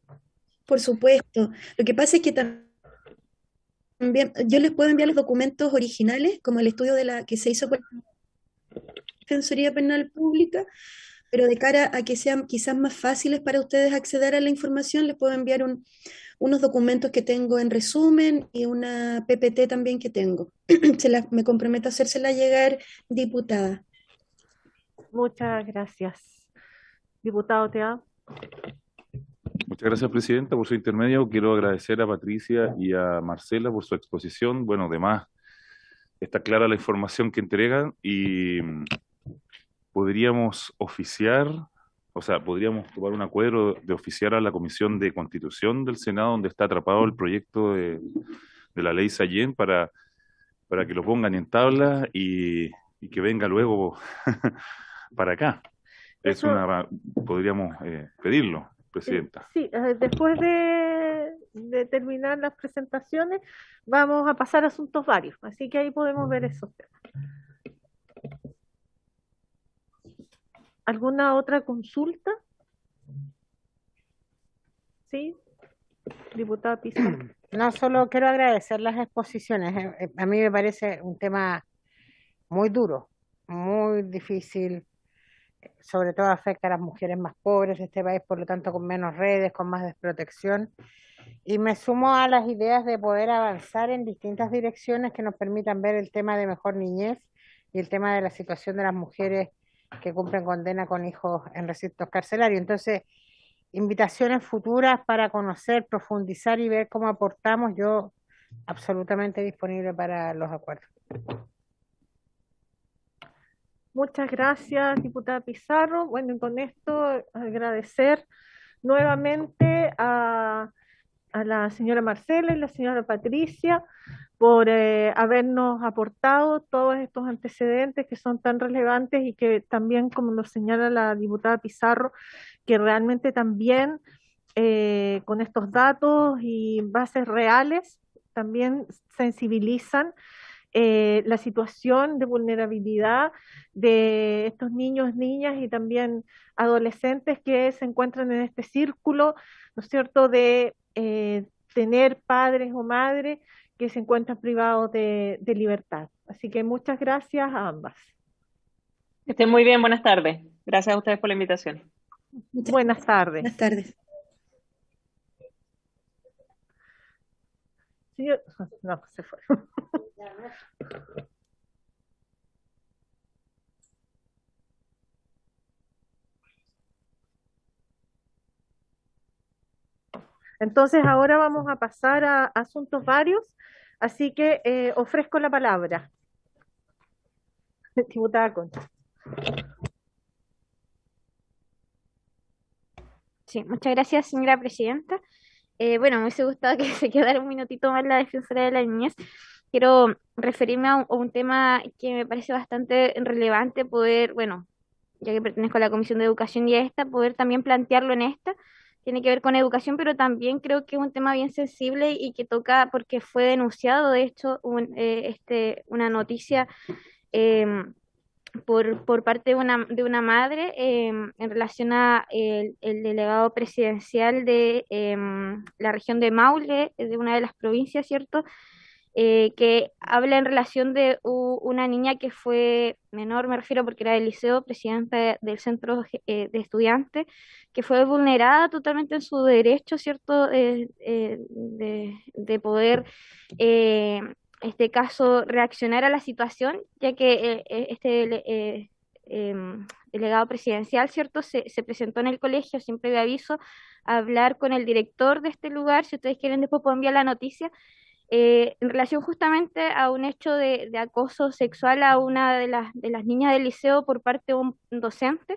Speaker 4: Por supuesto. Lo que pasa es que también yo les puedo enviar los documentos originales, como el estudio que se hizo por la Defensoría Penal Pública, pero de cara a que sean quizás más fáciles para ustedes acceder a la información, les puedo enviar unos documentos que tengo en resumen y una PPT también que tengo. Me comprometo a hacérsela llegar, diputada.
Speaker 1: Muchas gracias. Diputado Tea.
Speaker 11: Muchas gracias, Presidenta, por su intermedio. Quiero agradecer a Patricia y a Marcela por su exposición. Bueno, además, está clara la información que entregan y podríamos podríamos tomar un acuerdo de oficiar a la Comisión de Constitución del Senado, donde está atrapado el proyecto de la ley Sallén, para que lo pongan en tabla y que venga luego para acá. Podríamos pedirlo, Presidenta.
Speaker 1: Sí, después de terminar las presentaciones, vamos a pasar a asuntos varios, así que ahí podemos ver esos temas. ¿Alguna otra consulta? Sí, diputada Pizarro.
Speaker 8: No, solo quiero agradecer las exposiciones. A mí me parece un tema muy duro, muy difícil, sobre todo afecta a las mujeres más pobres de este país, por lo tanto con menos redes, con más desprotección. Y me sumo a las ideas de poder avanzar en distintas direcciones que nos permitan ver el tema de mejor niñez y el tema de la situación de las mujeres que cumplen condena con hijos en recintos carcelarios. Entonces, invitaciones futuras para conocer, profundizar y ver cómo aportamos. Yo absolutamente disponible para los acuerdos.
Speaker 1: Muchas gracias, diputada Pizarro. Bueno, y con esto agradecer nuevamente a la señora Marcela y la señora Patricia por habernos aportado todos estos antecedentes que son tan relevantes y que también, como nos señala la diputada Pizarro, que realmente también con estos datos y bases reales también sensibilizan la situación de vulnerabilidad de estos niños, niñas y también adolescentes que se encuentran en este círculo, ¿no es cierto?, de tener padres o madres que se encuentran privados de libertad. Así que muchas gracias a ambas.
Speaker 3: Que estén muy bien, buenas tardes. Gracias a ustedes por la invitación.
Speaker 1: Buenas tardes.
Speaker 4: Buenas tardes.
Speaker 1: Señor, no, se fue. Entonces ahora vamos a pasar a asuntos varios, así que ofrezco la palabra. Diputada Concha.
Speaker 10: Sí, muchas gracias, señora presidenta. Bueno, me hubiese gustado que se quedara un minutito más la defensora de la niñez. Quiero referirme a un tema que me parece bastante relevante poder, bueno, ya que pertenezco a la Comisión de Educación y a esta, poder también plantearlo en esta. Tiene que ver con educación, pero también creo que es un tema bien sensible y que toca, porque fue denunciado, de hecho, una noticia por parte de una madre en relación a el delegado presidencial de la región de Maule, de una de las provincias, ¿cierto? Que habla en relación de una niña que fue menor, me refiero porque era del liceo, presidenta del centro de estudiantes, que fue vulnerada totalmente en su derecho, ¿cierto? De poder, este caso, reaccionar a la situación, ya que delegado presidencial, ¿cierto? Se presentó en el colegio sin previo aviso a hablar con el director de este lugar. Si ustedes quieren, después puedo enviar la noticia en relación justamente a un hecho de acoso sexual a una de las niñas del liceo por parte de un docente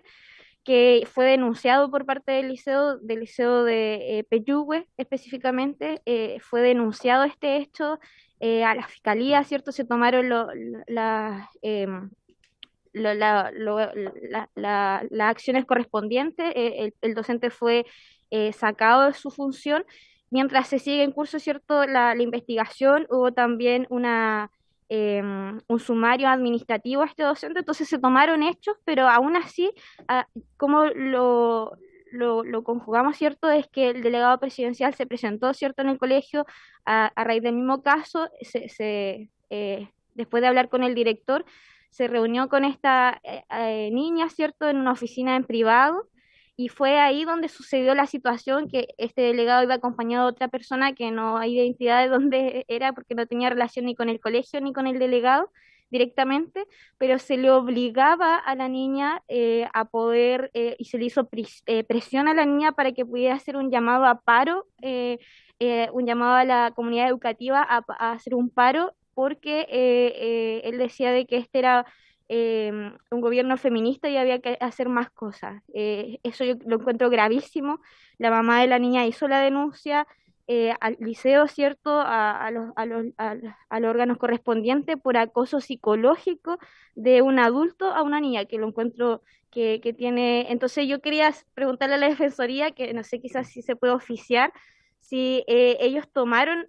Speaker 10: que fue denunciado por parte del liceo de Peyúgue específicamente. Fue denunciado este hecho a la fiscalía, ¿cierto? Se tomaron las acciones correspondientes. El docente fue sacado de su función. Mientras se sigue en curso, ¿cierto? La investigación, hubo también un sumario administrativo a este docente, entonces se tomaron hechos, pero aún así, ¿cómo lo conjugamos, ¿cierto? Es que el delegado presidencial se presentó, ¿cierto?, en el colegio a raíz del mismo caso. Después de hablar con el director, se reunió con esta niña, ¿cierto?, en una oficina en privado, y fue ahí donde sucedió la situación que este delegado iba acompañado de otra persona que no hay identidad de dónde era porque no tenía relación ni con el colegio ni con el delegado directamente, pero se le obligaba a la niña a poder, y se le hizo presión a la niña para que pudiera hacer un llamado a paro, un llamado a la comunidad educativa a hacer un paro, porque él decía de que este era un gobierno feminista y había que hacer más cosas. Eso yo lo encuentro gravísimo. La mamá de la niña hizo la denuncia al liceo, ¿cierto? A los órganos correspondientes por acoso psicológico de un adulto a una niña, que lo encuentro que tiene. Entonces yo quería preguntarle a la Defensoría, que no sé quizás si se puede oficiar, si ellos tomaron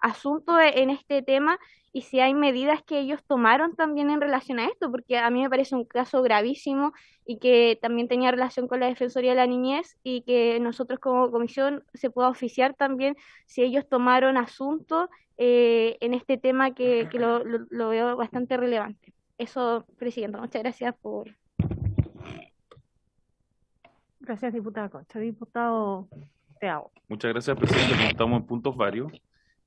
Speaker 10: asunto en este tema y si hay medidas que ellos tomaron también en relación a esto, porque a mí me parece un caso gravísimo y que también tenía relación con la Defensoría de la Niñez, y que nosotros como comisión se pueda oficiar también si ellos tomaron asunto en este tema que lo veo bastante relevante. Eso, Presidenta, muchas gracias por...
Speaker 1: Gracias, diputada Concha. Diputado Teao.
Speaker 11: Muchas gracias, presidente. Como estamos en puntos varios,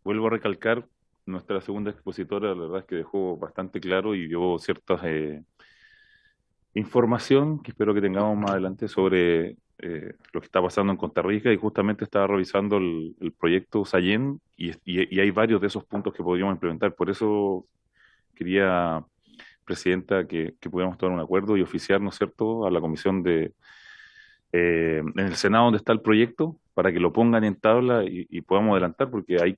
Speaker 11: vuelvo a recalcar, nuestra segunda expositora, la verdad es que dejó bastante claro y dio ciertas información que espero que tengamos más adelante sobre lo que está pasando en Costa Rica, y justamente estaba revisando el proyecto Sayen y hay varios de esos puntos que podríamos implementar. Por eso quería, presidenta, que pudiéramos tomar un acuerdo y oficiar, ¿no es cierto?, a la comisión en el Senado donde está el proyecto, para que lo pongan en tabla y podamos adelantar, porque ahí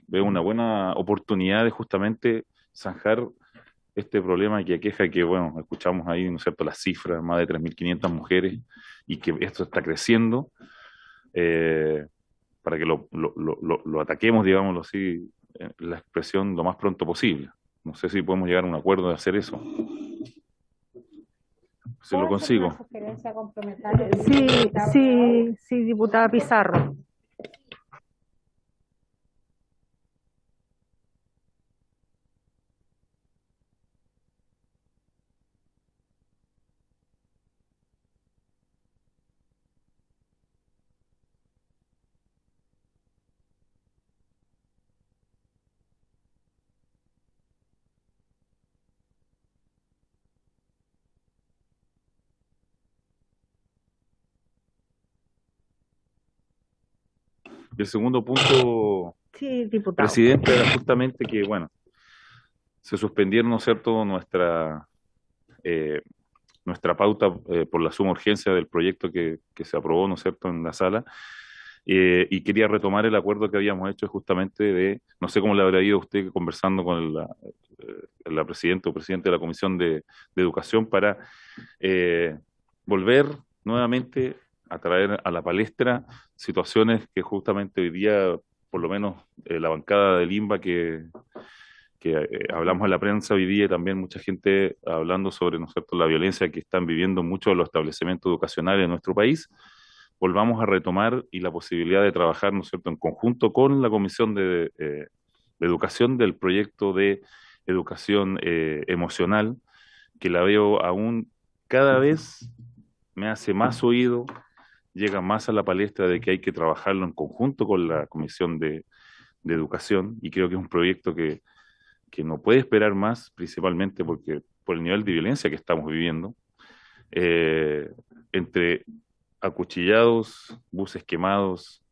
Speaker 11: veo una buena oportunidad de justamente zanjar este problema que aqueja, que bueno, escuchamos ahí, ¿no es cierto?, las cifras, más de 3.500 mujeres, y que esto está creciendo, eh, para que lo ataquemos, digámoslo así, la expresión lo más pronto posible. No sé si podemos llegar a un acuerdo de hacer eso. Si lo
Speaker 8: ¿Puedo hacer una
Speaker 11: consigo.
Speaker 8: sugerencia complementaria?
Speaker 1: Sí, diputada Pizarro.
Speaker 11: Y el segundo punto,
Speaker 1: Sí, diputado.
Speaker 11: presidente, era justamente que, bueno, se suspendieron, ¿no es cierto?, nuestra pauta por la suma urgencia del proyecto que se aprobó, ¿no es cierto?, en la sala. Y quería retomar el acuerdo que habíamos hecho justamente no sé cómo le habrá ido a usted conversando con la presidenta o presidente de la Comisión de Educación para volver nuevamente a traer a la palestra situaciones que justamente hoy día, por lo menos la bancada del INBA que hablamos en la prensa hoy día y también mucha gente hablando sobre, ¿no es cierto?, la violencia que están viviendo muchos de los establecimientos educacionales en nuestro país, volvamos a retomar y la posibilidad de trabajar, ¿no es cierto?, en conjunto con la Comisión de Educación del proyecto de educación emocional, que la veo aún cada vez me hace más oído, llega más a la palestra de que hay que trabajarlo en conjunto con la Comisión de Educación, y creo que es un proyecto que no puede esperar más, principalmente porque por el nivel de violencia que estamos viviendo, entre acuchillados, buses quemados,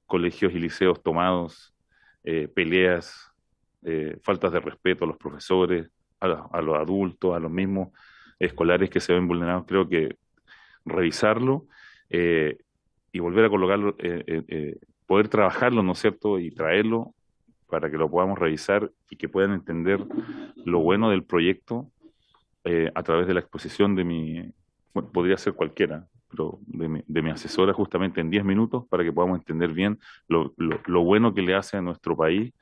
Speaker 11: colegios y liceos tomados, peleas, faltas de respeto a los profesores, a los adultos, a los mismos escolares que se ven vulnerados. Creo que revisarlo y volver a colocarlo, poder trabajarlo, ¿no es cierto?, y traerlo para que lo podamos revisar y que puedan entender lo bueno del proyecto a través de la exposición bueno, podría ser cualquiera, pero de mi asesora justamente en 10 minutos para que podamos entender bien lo bueno que le hace a nuestro país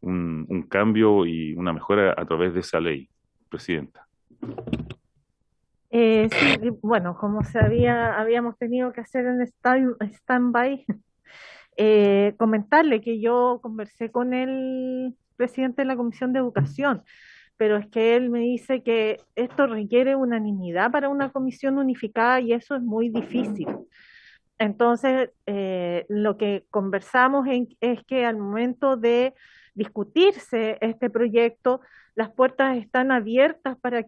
Speaker 11: un cambio y una mejora a través de esa ley, Presidenta.
Speaker 1: Sí, bueno, como habíamos tenido que hacer en stand-by, comentarle que yo conversé con el presidente de la Comisión de Educación, pero es que él me dice que esto requiere unanimidad para una comisión unificada y eso es muy difícil. Entonces, lo que conversamos es que al momento de discutirse este proyecto, las puertas están abiertas para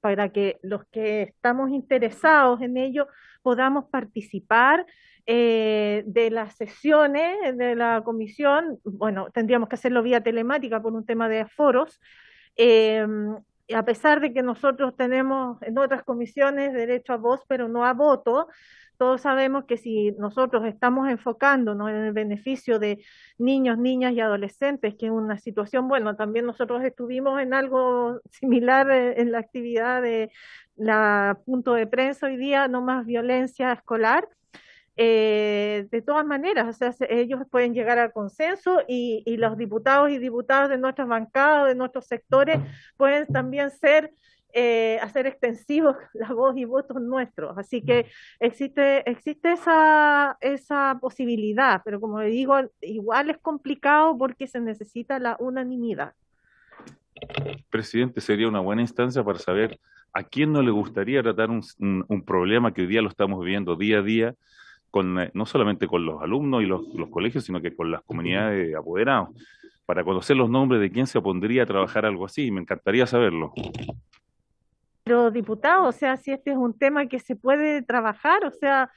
Speaker 1: para que los que estamos interesados en ello podamos participar de las sesiones de la comisión. Bueno, tendríamos que hacerlo vía telemática por un tema de aforos. Eh, a pesar de que nosotros tenemos en otras comisiones derecho a voz, pero no a voto, todos sabemos que si nosotros estamos enfocándonos en el beneficio de niños, niñas y adolescentes, que es una situación, bueno, también nosotros estuvimos en algo similar en la actividad de la punto de prensa hoy día, no más violencia escolar. De todas maneras, o sea, ellos pueden llegar al consenso y los diputados y diputadas de nuestras bancadas, de nuestros sectores, pueden también hacer extensivos la voz y votos nuestros. Así que existe esa posibilidad, pero como le digo, igual es complicado porque se necesita la unanimidad.
Speaker 11: Presidente, sería una buena instancia para saber a quién no le gustaría tratar un problema que hoy día lo estamos viviendo día a día, no solamente con los alumnos y los colegios, sino que con las comunidades de apoderados, para conocer los nombres de quién se opondría a trabajar algo así. Me encantaría saberlo.
Speaker 1: Pero diputado, o sea, si este es un tema que se puede trabajar, o sea,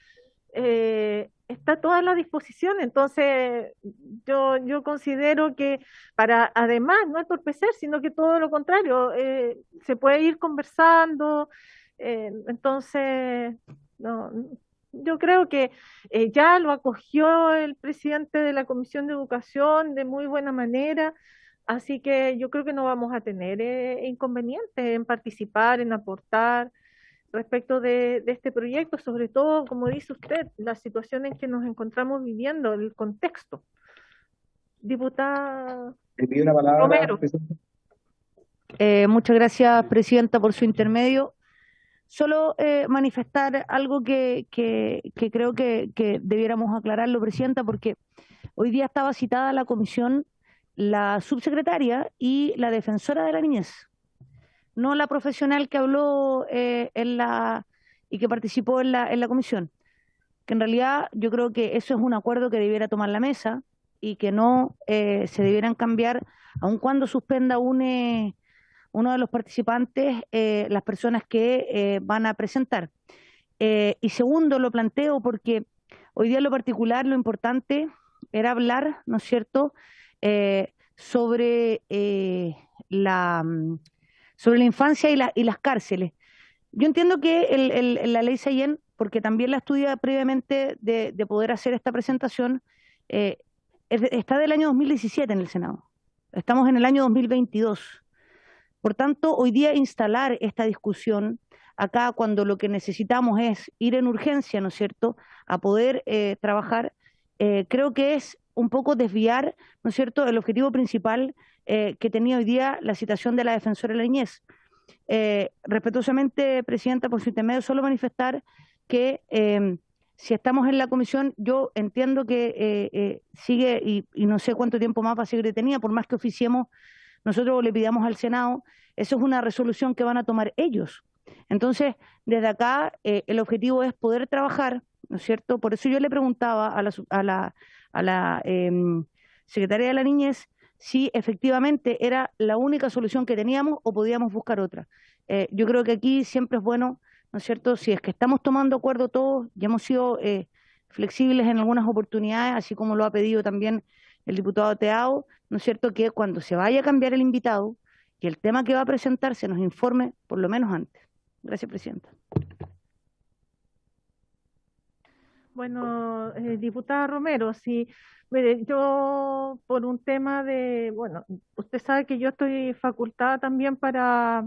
Speaker 1: está toda la disposición. Entonces yo considero que además, no entorpecer, sino que todo lo contrario, se puede ir conversando. Entonces, no, yo creo que ya lo acogió el presidente de la Comisión de Educación de muy buena manera. Así que yo creo que no vamos a tener inconveniente en participar, en aportar respecto de este proyecto, sobre todo, como dice usted, la situación en que nos encontramos viviendo, el contexto. Diputada
Speaker 12: Le pido la palabra,
Speaker 1: Romero.
Speaker 6: Muchas gracias, Presidenta, por su intermedio. Solo manifestar algo que creo que debiéramos aclararlo, Presidenta, porque hoy día estaba citada a la comisión la subsecretaria y la defensora de la niñez, no la profesional que habló y que participó en la comisión, que en realidad yo creo que eso es un acuerdo que debiera tomar la mesa y que no se debieran cambiar, aun cuando suspenda uno de los participantes, las personas que van a presentar. Y segundo, lo planteo porque hoy día en lo particular, lo importante era hablar, ¿no es cierto?, sobre, sobre la infancia y las cárceles. Yo entiendo que la ley Sallén, porque también la estudié previamente de poder hacer esta presentación, está del año 2017 en el Senado. Estamos en el año 2022. Por tanto, hoy día instalar esta discusión acá cuando lo que necesitamos es ir en urgencia, ¿no es cierto?, a poder trabajar, creo que es un poco desviar, ¿no es cierto?, el objetivo principal que tenía hoy día la citación de la defensora de la niñez. Respetuosamente, Presidenta, por su intermedio, solo manifestar que si estamos en la comisión, yo entiendo que sigue y no sé cuánto tiempo más va a seguir detenida, por más que oficiemos nosotros le pidamos al Senado, eso es una resolución que van a tomar ellos. Entonces, desde acá, el objetivo es poder trabajar, ¿no es cierto? Por eso yo le preguntaba a la secretaria de la Niñez si efectivamente era la única solución que teníamos o podíamos buscar otra. Yo creo que aquí siempre es bueno, ¿no es cierto? Si es que estamos tomando acuerdo todos, ya hemos sido flexibles en algunas oportunidades, así como lo ha pedido también el diputado Teao, ¿no es cierto?, que cuando se vaya a cambiar el invitado, que el tema que va a presentar se nos informe por lo menos antes. Gracias, Presidenta.
Speaker 1: Bueno, diputada Romero, sí, mire, yo por un tema de, bueno, usted sabe que yo estoy facultada también para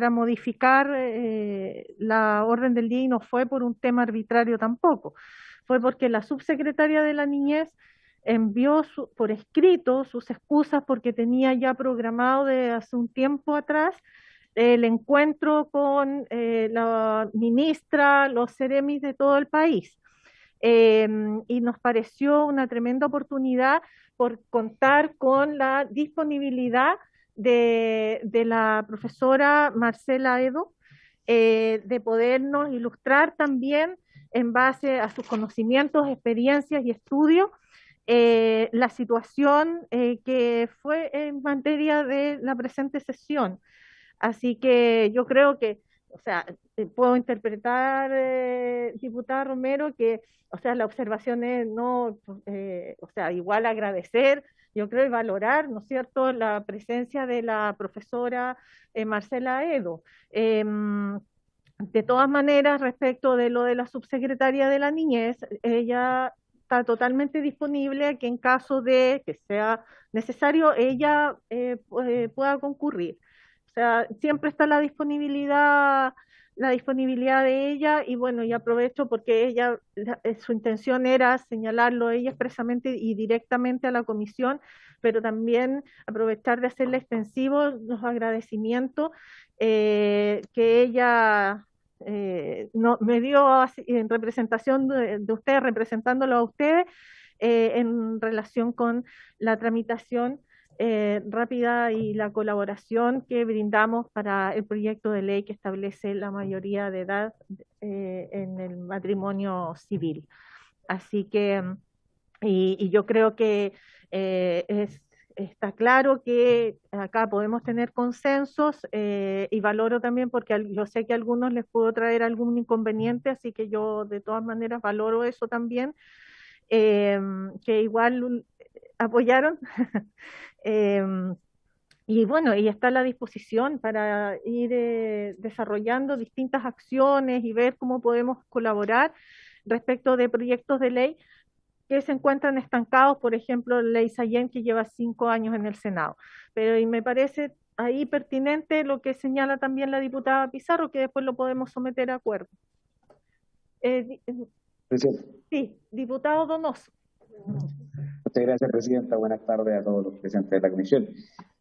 Speaker 1: modificar la orden del día y no fue por un tema arbitrario tampoco, fue porque la subsecretaria de la Niñez envió por escrito sus excusas porque tenía ya programado de hace un tiempo atrás el encuentro con la ministra, los seremis de todo el país. Y nos pareció una tremenda oportunidad por contar con la disponibilidad de la profesora Marcela Edo, de podernos ilustrar también en base a sus conocimientos, experiencias y estudios, la situación que fue en materia de la presente sesión. Así que yo creo que, o sea, puedo interpretar, diputada Romero, que, o sea, la observación es no, o sea, igual agradecer, yo creo, y valorar, ¿no es cierto?, la presencia de la profesora Marcela Edo. De todas maneras, respecto de lo de la subsecretaria de la Niñez, ella está totalmente disponible a que en caso de que sea necesario, ella pueda concurrir. O sea, siempre está la disponibilidad de ella y bueno, y aprovecho porque ella, su intención era señalarlo ella expresamente y directamente a la comisión, pero también aprovechar de hacerle extensivos los agradecimientos que ella no, me dio en representación de ustedes, representándolo a ustedes, en relación con la tramitación rápida y la colaboración que brindamos para el proyecto de ley que establece la mayoría de edad en el matrimonio civil. Así que, y yo creo que está claro que acá podemos tener consensos y valoro también porque yo sé que a algunos les puedo traer algún inconveniente, así que yo de todas maneras valoro eso también, que igual apoyaron. Y bueno, y está a la disposición para ir desarrollando distintas acciones y ver cómo podemos colaborar respecto de proyectos de ley que se encuentran estancados, por ejemplo, la ley Sallén, que lleva 5 años en el Senado. Pero y me parece ahí pertinente lo que señala también la diputada Pizarro, que después lo podemos someter a acuerdo. Sí, diputado Donoso.
Speaker 12: Muchas gracias, Presidenta. Buenas tardes a todos los presentes de la comisión.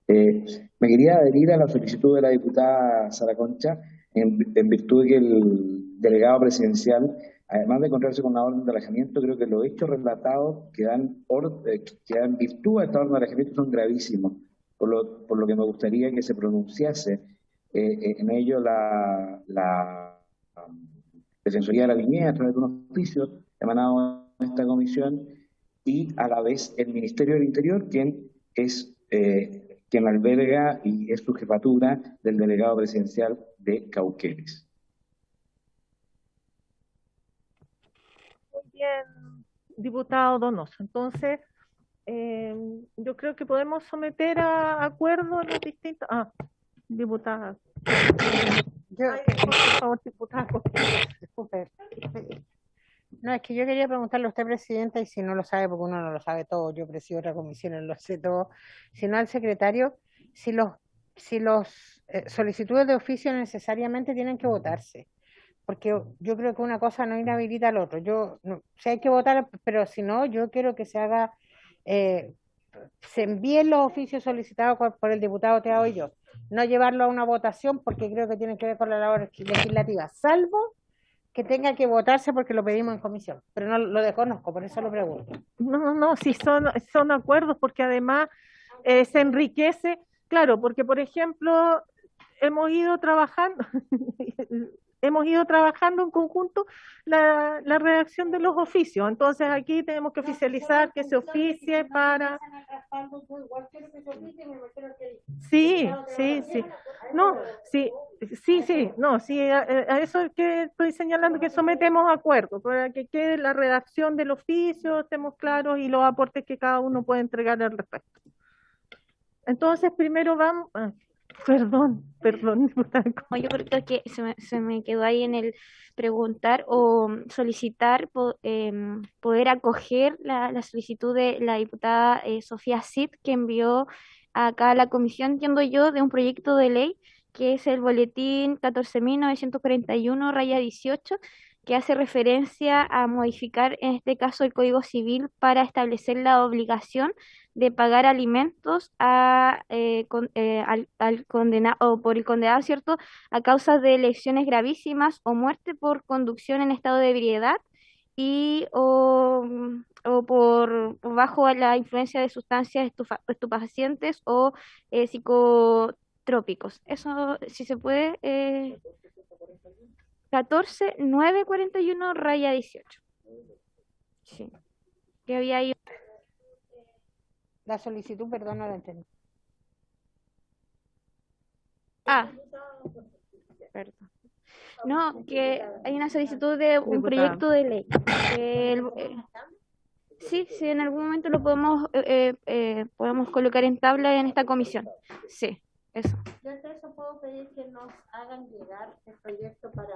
Speaker 12: Me quería adherir a la solicitud de la diputada Sara Concha en virtud de que el delegado presidencial, además de encontrarse con una orden de alejamiento, creo que los hechos relatados que dan virtud a esta orden de alejamiento son gravísimos, por lo que me gustaría que se pronunciase en ello la Defensoría de la Niñez a través de un oficio emanado de esta comisión, y a la vez el Ministerio del Interior, quien alberga y es su jefatura del delegado presidencial de Cauquenes.
Speaker 1: Muy bien, diputado Donoso. Entonces, Yo creo que podemos someter a acuerdo los distintos... diputada.
Speaker 8: Ay, por favor, diputada, disculpe. No, es que yo quería preguntarle a usted, presidenta, y si no lo sabe, porque uno no lo sabe todo, yo presido otra comisión, lo sé todo, sino al secretario, si los solicitudes de oficio necesariamente tienen que votarse, porque yo creo que una cosa no inhabilita al otro. Yo, no, si hay que votar, pero si no, yo quiero que se haga, se envíen los oficios solicitados por el diputado Teao y yo, no llevarlo a una votación, porque creo que tiene que ver con la labor legislativa, salvo que tenga que votarse porque lo pedimos en comisión, pero no lo desconozco, por eso lo pregunto.
Speaker 1: No, sí son acuerdos, porque además se enriquece, claro, porque por ejemplo, hemos ido trabajando, en conjunto la redacción de los oficios, entonces aquí tenemos que oficializar que se oficie para... Sí, no, no, sí, a eso es que estoy señalando, que sometemos acuerdos para que quede la redacción del oficio, estemos claros, y los aportes que cada uno puede entregar al respecto. Entonces, primero vamos... Perdón, diputada.
Speaker 10: No, yo creo que se me quedó ahí en el preguntar o solicitar poder acoger la solicitud de la diputada Sofía Cid, que envió acá a la comisión, entiendo yo, de un proyecto de ley que es el boletín 14.941/18, que hace referencia a modificar, en este caso, el Código Civil para establecer la obligación de pagar alimentos al condenado, o por el condenado, ¿cierto?, a causa de lesiones gravísimas o muerte por conducción en estado de ebriedad y o por bajo la influencia de sustancias estupefacientes o psicotrópicos. Eso, si se puede, 14.941/18. Sí, que había ahí.
Speaker 8: La solicitud, perdón, no la entendí.
Speaker 10: Perdón. No, que hay una solicitud de un proyecto de ley. Sí, en algún momento lo podemos colocar en tabla en esta comisión. Sí, eso.
Speaker 5: Yo de eso puedo pedir que nos hagan llegar el proyecto para...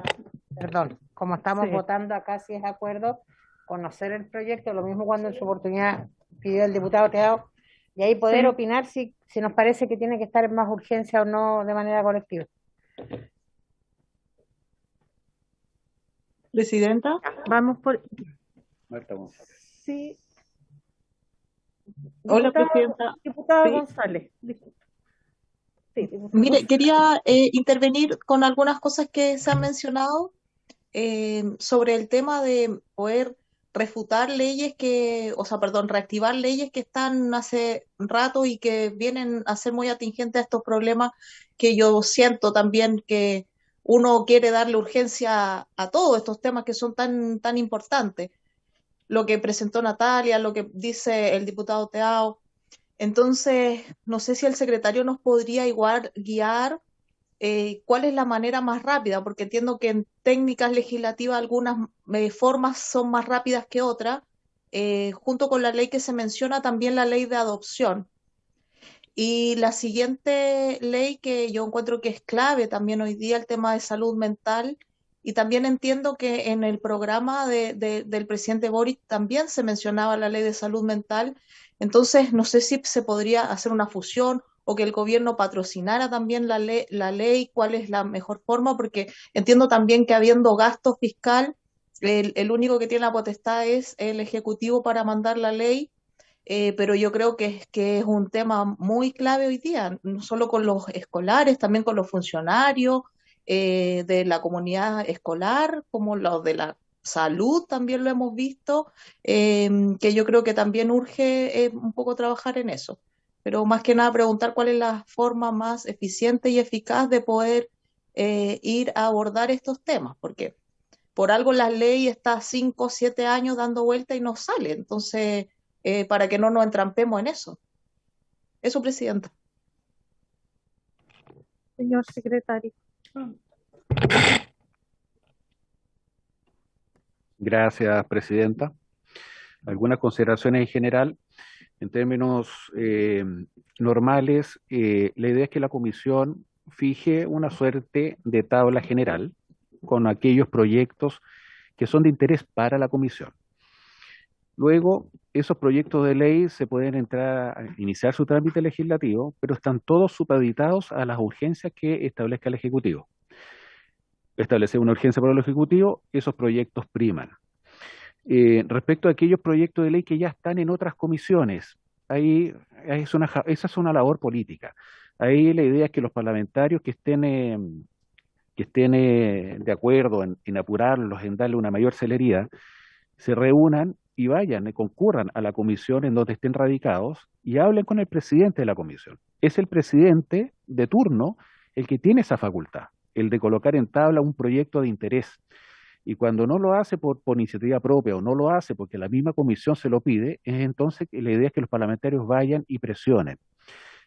Speaker 8: Perdón, como estamos votando acá, si es de acuerdo, conocer el proyecto, lo mismo cuando en su oportunidad pidió el diputado Teao, y ahí poder opinar si nos parece que tiene que estar en más urgencia o no de manera colectiva.
Speaker 13: Presidenta.
Speaker 1: Vamos por...
Speaker 2: Marta González.
Speaker 1: Sí.
Speaker 13: Hola, Presidenta.
Speaker 1: Diputada
Speaker 13: Sí.
Speaker 1: González.
Speaker 13: Mire, quería intervenir con algunas cosas que se han mencionado sobre el tema de poder refutar leyes reactivar leyes que están hace rato y que vienen a ser muy atingentes a estos problemas, que yo siento también que uno quiere darle urgencia a todos estos temas que son tan importantes. Lo que presentó Natalia, lo que dice el diputado Teao. Entonces, no sé si el secretario nos podría igual guiar cuál es la manera más rápida, porque entiendo que en técnicas legislativas algunas formas son más rápidas que otras, junto con la ley que se menciona, también la ley de adopción. Y la siguiente ley que yo encuentro que es clave también hoy día, el tema de salud mental, y también entiendo que en el programa del presidente Boric también se mencionaba la ley de salud mental. Entonces, no sé si se podría hacer una fusión o que el gobierno patrocinara también la ley, cuál es la mejor forma, porque entiendo también que habiendo gasto fiscal, el único que tiene la potestad es el Ejecutivo para mandar la ley, pero yo creo que es un tema muy clave hoy día, no solo con los escolares, también con los funcionarios de la comunidad escolar, como los de la salud también lo hemos visto, que yo creo que también urge un poco trabajar en eso. Pero más que nada preguntar cuál es la forma más eficiente y eficaz de poder ir a abordar estos temas, porque por algo la ley está 5 o 7 años dando vuelta y no sale, entonces para que no nos entrampemos en eso. Eso, Presidenta.
Speaker 1: Señor secretario.
Speaker 2: Gracias, Presidenta. Algunas consideraciones en general. En términos normales, la idea es que la comisión fije una suerte de tabla general con aquellos proyectos que son de interés para la comisión. Luego, esos proyectos de ley se pueden entrar a iniciar su trámite legislativo, pero están todos supeditados a las urgencias que establezca el Ejecutivo. Establece una urgencia para el Ejecutivo, esos proyectos priman. Respecto a aquellos proyectos de ley que ya están en otras comisiones, esa es una labor política. Ahí la idea es que los parlamentarios que estén de acuerdo en apurarlos, en darle una mayor celeridad, se reúnan y vayan y concurran a la comisión en donde estén radicados y hablen con el presidente de la comisión. Es el presidente de turno el que tiene esa facultad, el de colocar en tabla un proyecto de interés. Y cuando no lo hace por iniciativa propia o no lo hace porque la misma comisión se lo pide, es entonces que la idea es que los parlamentarios vayan y presionen.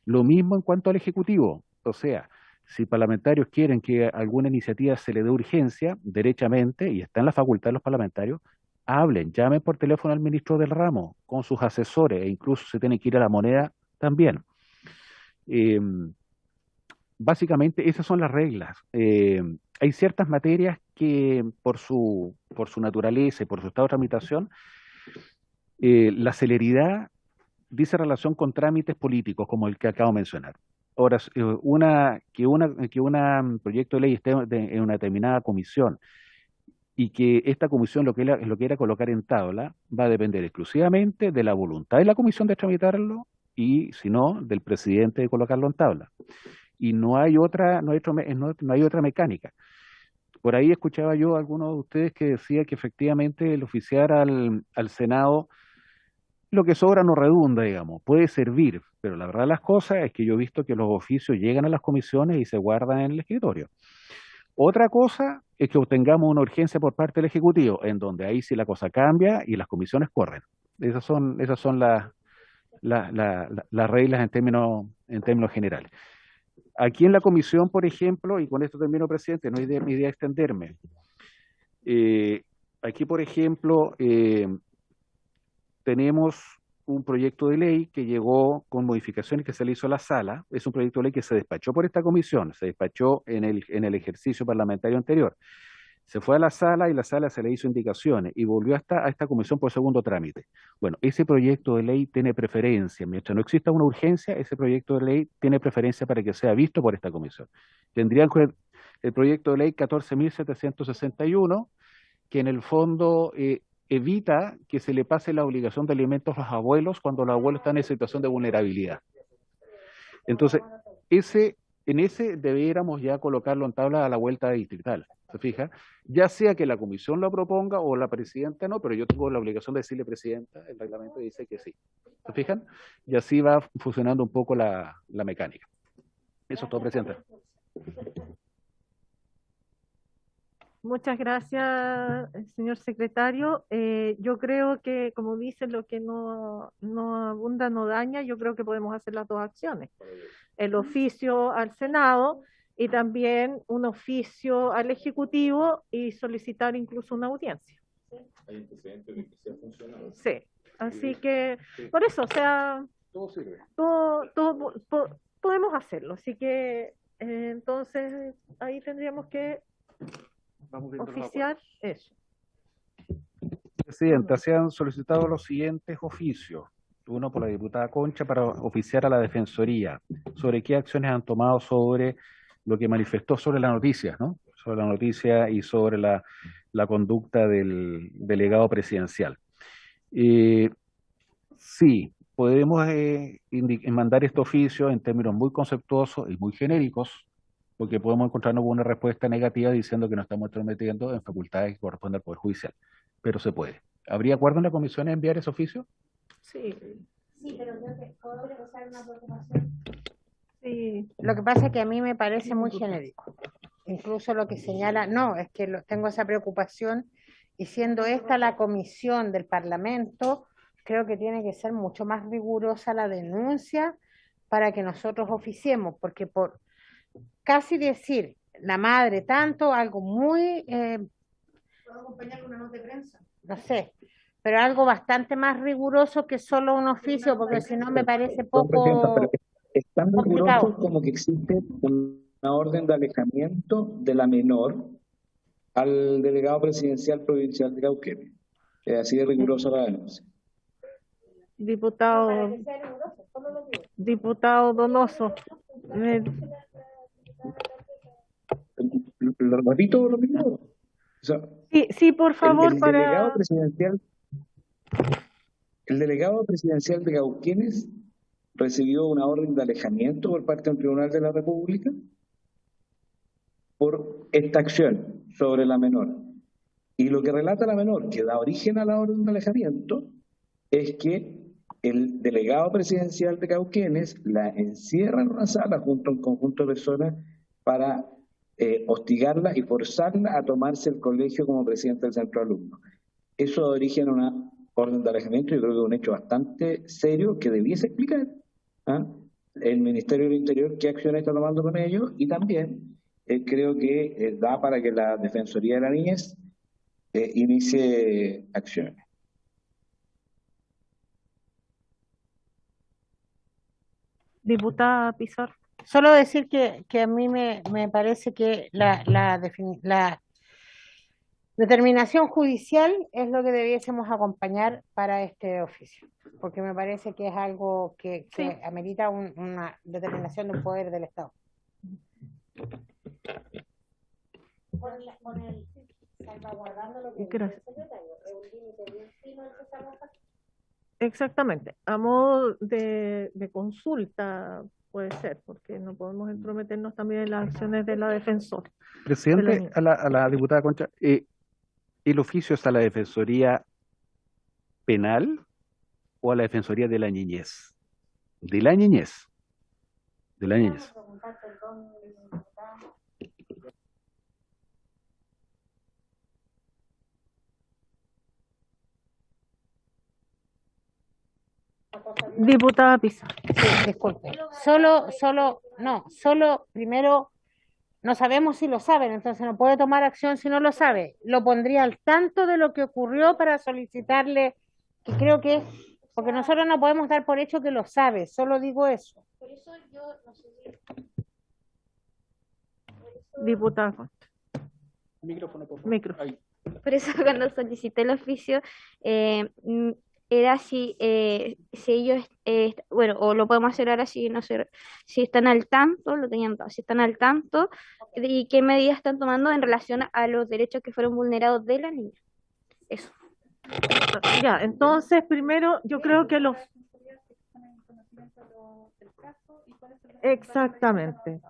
Speaker 2: Lo mismo en cuanto al Ejecutivo, o sea, si parlamentarios quieren que alguna iniciativa se le dé urgencia, derechamente, y está en la facultad de los parlamentarios, hablen, llamen por teléfono al ministro del ramo, con sus asesores, e incluso se tienen que ir a la moneda también. Básicamente esas son las reglas. Hay ciertas materias que por su naturaleza y por su estado de tramitación, la celeridad dice relación con trámites políticos, como el que acabo de mencionar. Ahora, que un proyecto de ley esté en una determinada comisión y que esta comisión lo quiera colocar en tabla, va a depender exclusivamente de la voluntad de la comisión de tramitarlo y, si no, del presidente de colocarlo en tabla. Y no hay otra mecánica. Por ahí escuchaba yo a algunos de ustedes que decía que efectivamente el oficiar al Senado, lo que sobra no redunda, digamos, puede servir, pero la verdad de las cosas es que yo he visto que los oficios llegan a las comisiones y se guardan en el escritorio. Otra cosa es que obtengamos una urgencia por parte del Ejecutivo, en donde ahí sí la cosa cambia y las comisiones corren. Esas son las reglas en términos generales. Aquí en la comisión, por ejemplo, y con esto termino, presidente, no es mi idea extenderme. Aquí, por ejemplo, tenemos un proyecto de ley que llegó con modificaciones que se le hizo a la sala. Es un proyecto de ley que se despachó por esta comisión, se despachó en el ejercicio parlamentario anterior. Se fue a la sala y la sala se le hizo indicaciones y volvió a esta comisión por segundo trámite. Bueno, ese proyecto de ley tiene preferencia. Mientras no exista una urgencia, ese proyecto de ley tiene preferencia para que sea visto por esta comisión. Tendrían el proyecto de ley 14.761, que en el fondo evita que se le pase la obligación de alimentos a los abuelos cuando los abuelos están en situación de vulnerabilidad. Entonces, en ese debiéramos ya colocarlo en tabla a la vuelta distrital. ¿Se fija? Ya sea que la comisión lo proponga o la presidenta no, pero yo tengo la obligación de decirle presidenta, el reglamento dice que sí. ¿Se fijan? Y así va funcionando un poco la mecánica. Eso es todo, presidenta.
Speaker 1: Muchas gracias, señor secretario. Yo creo que, como dice, lo que no abunda no daña. Yo creo que podemos hacer las dos acciones. El oficio al Senado y también un oficio al Ejecutivo y solicitar incluso una audiencia.
Speaker 11: Hay antecedentes de que se ha funcionado.
Speaker 1: Sí, así que por eso, o sea,
Speaker 11: todo sirve.
Speaker 1: Podemos hacerlo. Así que entonces ahí tendríamos que oficiar eso.
Speaker 2: Presidenta, se han solicitado los siguientes oficios. Uno por la diputada Concha para oficiar a la Defensoría. ¿Sobre qué acciones han tomado sobre lo que manifestó sobre la noticia, ¿no? Sobre la noticia y sobre la conducta del delegado presidencial? Sí, podemos mandar este oficio en términos muy conceptuosos y muy genéricos, porque podemos encontrarnos con una respuesta negativa diciendo que nos estamos entrometiendo en facultades que corresponden al Poder Judicial, pero se puede. ¿Habría acuerdo en la comisión en enviar ese oficio?
Speaker 1: Sí.
Speaker 5: Sí, pero creo que puedo expresar una preocupación.
Speaker 8: Sí, lo que pasa es que a mí me parece muy genérico. Incluso lo que señala, no, es que tengo esa preocupación y siendo esta la comisión del Parlamento, creo que tiene que ser mucho más rigurosa la denuncia para que nosotros oficiemos, porque por casi decir la madre tanto, algo muy... ¿Puedo acompañar con una nota de prensa? No sé, pero algo bastante más riguroso que solo un oficio, porque si no me parece
Speaker 12: Presidenta, pero
Speaker 8: poco
Speaker 12: es tan riguroso
Speaker 8: complicado.
Speaker 12: como que existe una orden de alejamiento de la menor al delegado presidencial provincial de Cauquenes. Así de rigurosa la denuncia.
Speaker 1: Diputado Donoso,
Speaker 12: Lo repito lo mismo. O sea,
Speaker 1: sí, por favor,
Speaker 12: el delegado presidencial de Cauquenes recibió una orden de alejamiento por parte del Tribunal de la República por esta acción sobre la menor. Y lo que relata la menor, que da origen a la orden de alejamiento, es que el delegado presidencial de Cauquenes la encierra en una sala junto a un conjunto de personas para hostigarla y forzarla a tomarse el colegio como presidente del centro de alumnos. Eso da origen a una orden de alejamiento. Yo creo que es un hecho bastante serio que debiese explicar el Ministerio del Interior qué acciones está tomando con ellos, y también creo que da para que la Defensoría de la Niñez inicie acciones.
Speaker 1: diputada Pizarro.
Speaker 8: Solo decir que a mí me parece que la determinación judicial es lo que debiésemos acompañar para este oficio, porque me parece que es algo que amerita una determinación de un poder del Estado.
Speaker 5: Salvaguardando lo que
Speaker 1: Gracias.
Speaker 5: dice el secretario, es un límite bien fino el que estamos haciendo.
Speaker 1: Exactamente, a modo de consulta puede ser, porque no podemos entrometernos también en las acciones de la defensora.
Speaker 2: Presidente, a la diputada Concha, ¿el oficio es a la Defensoría Penal o a la Defensoría de la Niñez? De la niñez. De la niñez.
Speaker 1: Diputada Pizarro.
Speaker 8: Sí, disculpe. Solo primero no sabemos si lo saben, entonces no puede tomar acción si no lo sabe. Lo pondría al tanto de lo que ocurrió para solicitarle, que creo que, porque nosotros no podemos dar por hecho que lo sabe, solo digo eso.
Speaker 5: Por eso yo no sé si...
Speaker 1: Diputada Concha.
Speaker 2: Micrófono, por favor.
Speaker 1: Micrófono.
Speaker 10: Por eso cuando solicité el oficio, era si ellos, bueno, o lo podemos hacer ahora si no sé, si están al tanto, lo tenían todo, si están al tanto y qué medidas están tomando en relación a los derechos que fueron vulnerados de la niña. Eso.
Speaker 1: Ya, entonces primero yo creo que los... Exactamente.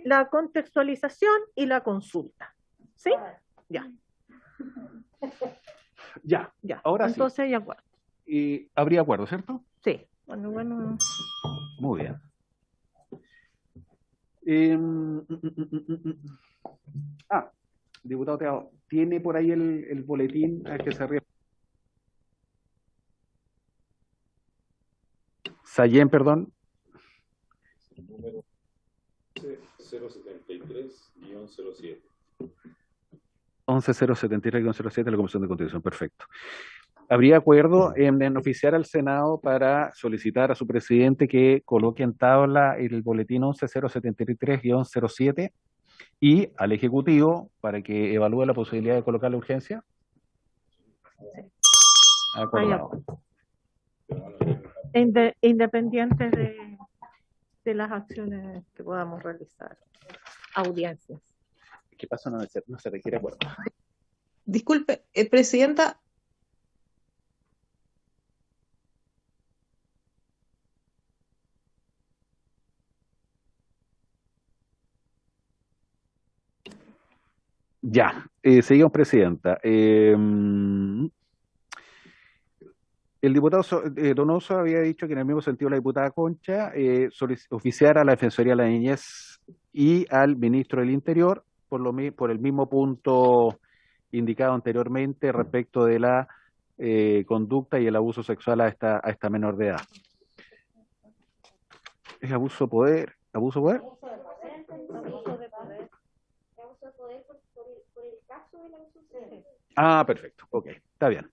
Speaker 1: La contextualización y la consulta. ¿Sí? Ya.
Speaker 2: Ya, ahora
Speaker 1: entonces
Speaker 2: sí.
Speaker 1: hay acuerdo.
Speaker 2: Y habría acuerdo, ¿cierto?
Speaker 1: Sí. Bueno.
Speaker 2: Muy bien. Diputado Teado, ¿tiene por ahí el boletín al que se refiere? Sayén, perdón.
Speaker 11: Número 073-07.
Speaker 2: 11073-07 de la Comisión de Constitución. Perfecto. ¿Habría acuerdo en oficiar al Senado para solicitar a su presidente que coloque en tabla el boletín 11073-07 y al Ejecutivo para que evalúe la posibilidad de colocar la urgencia? Acordado.
Speaker 1: Independiente de las acciones que podamos realizar. Audiencias.
Speaker 2: ¿Qué pasa? No se requiere acuerdo.
Speaker 13: Disculpe, Presidenta.
Speaker 2: Ya, seguimos, Presidenta. El diputado Donoso había dicho que en el mismo sentido la diputada Concha oficiara a la Defensoría de la Niñez y al Ministro del Interior por el mismo punto indicado anteriormente respecto de la conducta y el abuso sexual a esta menor de edad. ¿Es abuso de poder? ¿Abuso de poder?
Speaker 5: Abuso de poder por el caso de la abuso sexual.
Speaker 2: Ah, perfecto. Ok, está bien.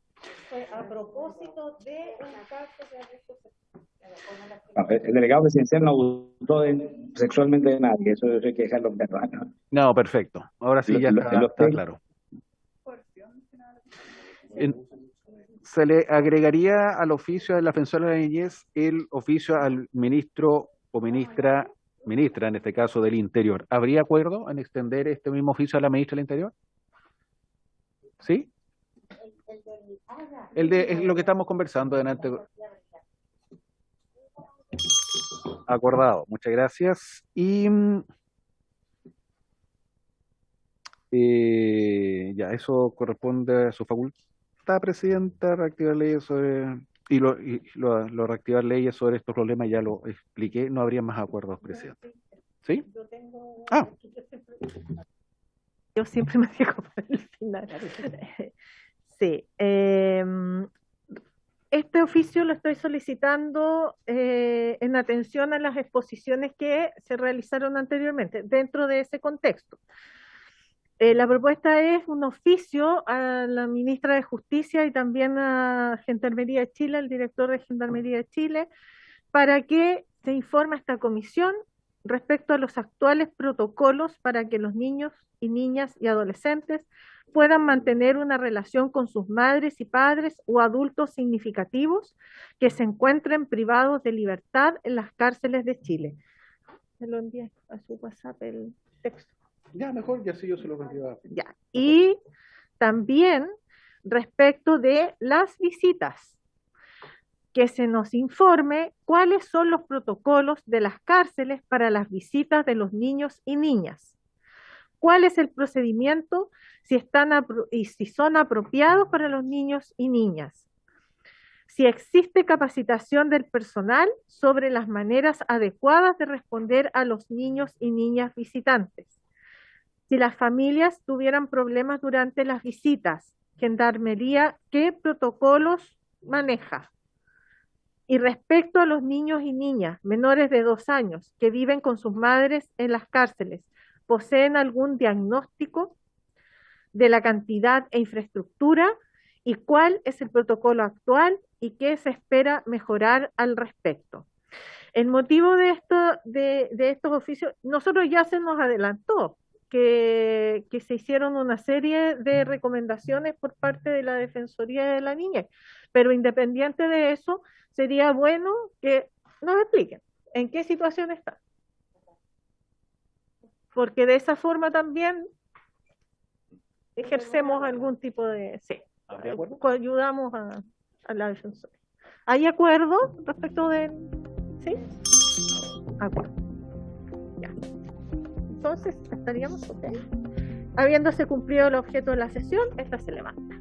Speaker 12: el delegado presidencial no abusó sexualmente de nadie, eso hay que dejarlo claro, ¿no?
Speaker 2: No, perfecto. Ahora sí ya está claro. Se le agregaría al oficio de la defensora de la niñez el oficio al ministro o ministra, en este caso del Interior. ¿Habría acuerdo en extender este mismo oficio a la ministra del Interior? ¿Sí? Es lo que estamos conversando delante. Acordado, muchas gracias. Y ya, eso corresponde a su facultad, presidenta, reactivar leyes sobre, lo reactivar leyes sobre estos problemas, ya lo expliqué, no habría más acuerdos, presidente. ¿Sí?
Speaker 1: Yo siempre me dejo para el final. Sí. Este oficio lo estoy solicitando en atención a las exposiciones que se realizaron anteriormente, dentro de ese contexto. La propuesta es un oficio a la ministra de Justicia y también a Gendarmería de Chile, al director de Gendarmería de Chile, para que se informe a esta comisión respecto a los actuales protocolos para que los niños y niñas y adolescentes puedan mantener una relación con sus madres y padres o adultos significativos que se encuentren privados de libertad en las cárceles de Chile. Se lo envié a su WhatsApp el texto.
Speaker 2: Ya, mejor, ya sí yo se lo envío.
Speaker 1: Ya. Y también respecto de las visitas, que se nos informe cuáles son los protocolos de las cárceles para las visitas de los niños y niñas. ¿Cuál es el procedimiento y si son apropiados para los niños y niñas? Si existe capacitación del personal sobre las maneras adecuadas de responder a los niños y niñas visitantes. Si las familias tuvieran problemas durante las visitas, Gendarmería, ¿qué protocolos maneja? Y respecto a los niños y niñas menores de 2 años que viven con sus madres en las cárceles, ¿poseen algún diagnóstico de la cantidad e infraestructura? ¿Y cuál es el protocolo actual y qué se espera mejorar al respecto? El motivo de estos oficios, nosotros ya se nos adelantó que se hicieron una serie de recomendaciones por parte de la Defensoría de la Niñez, pero independiente de eso, sería bueno que nos expliquen en qué situación están. Porque de esa forma también ejercemos algún tipo de... Sí, ayudamos a la Defensoría. ¿Hay acuerdo respecto del...? ¿Sí? Acuerdo. Ya. Entonces, estaríamos ok. Habiéndose cumplido el objeto de la sesión, esta se levanta.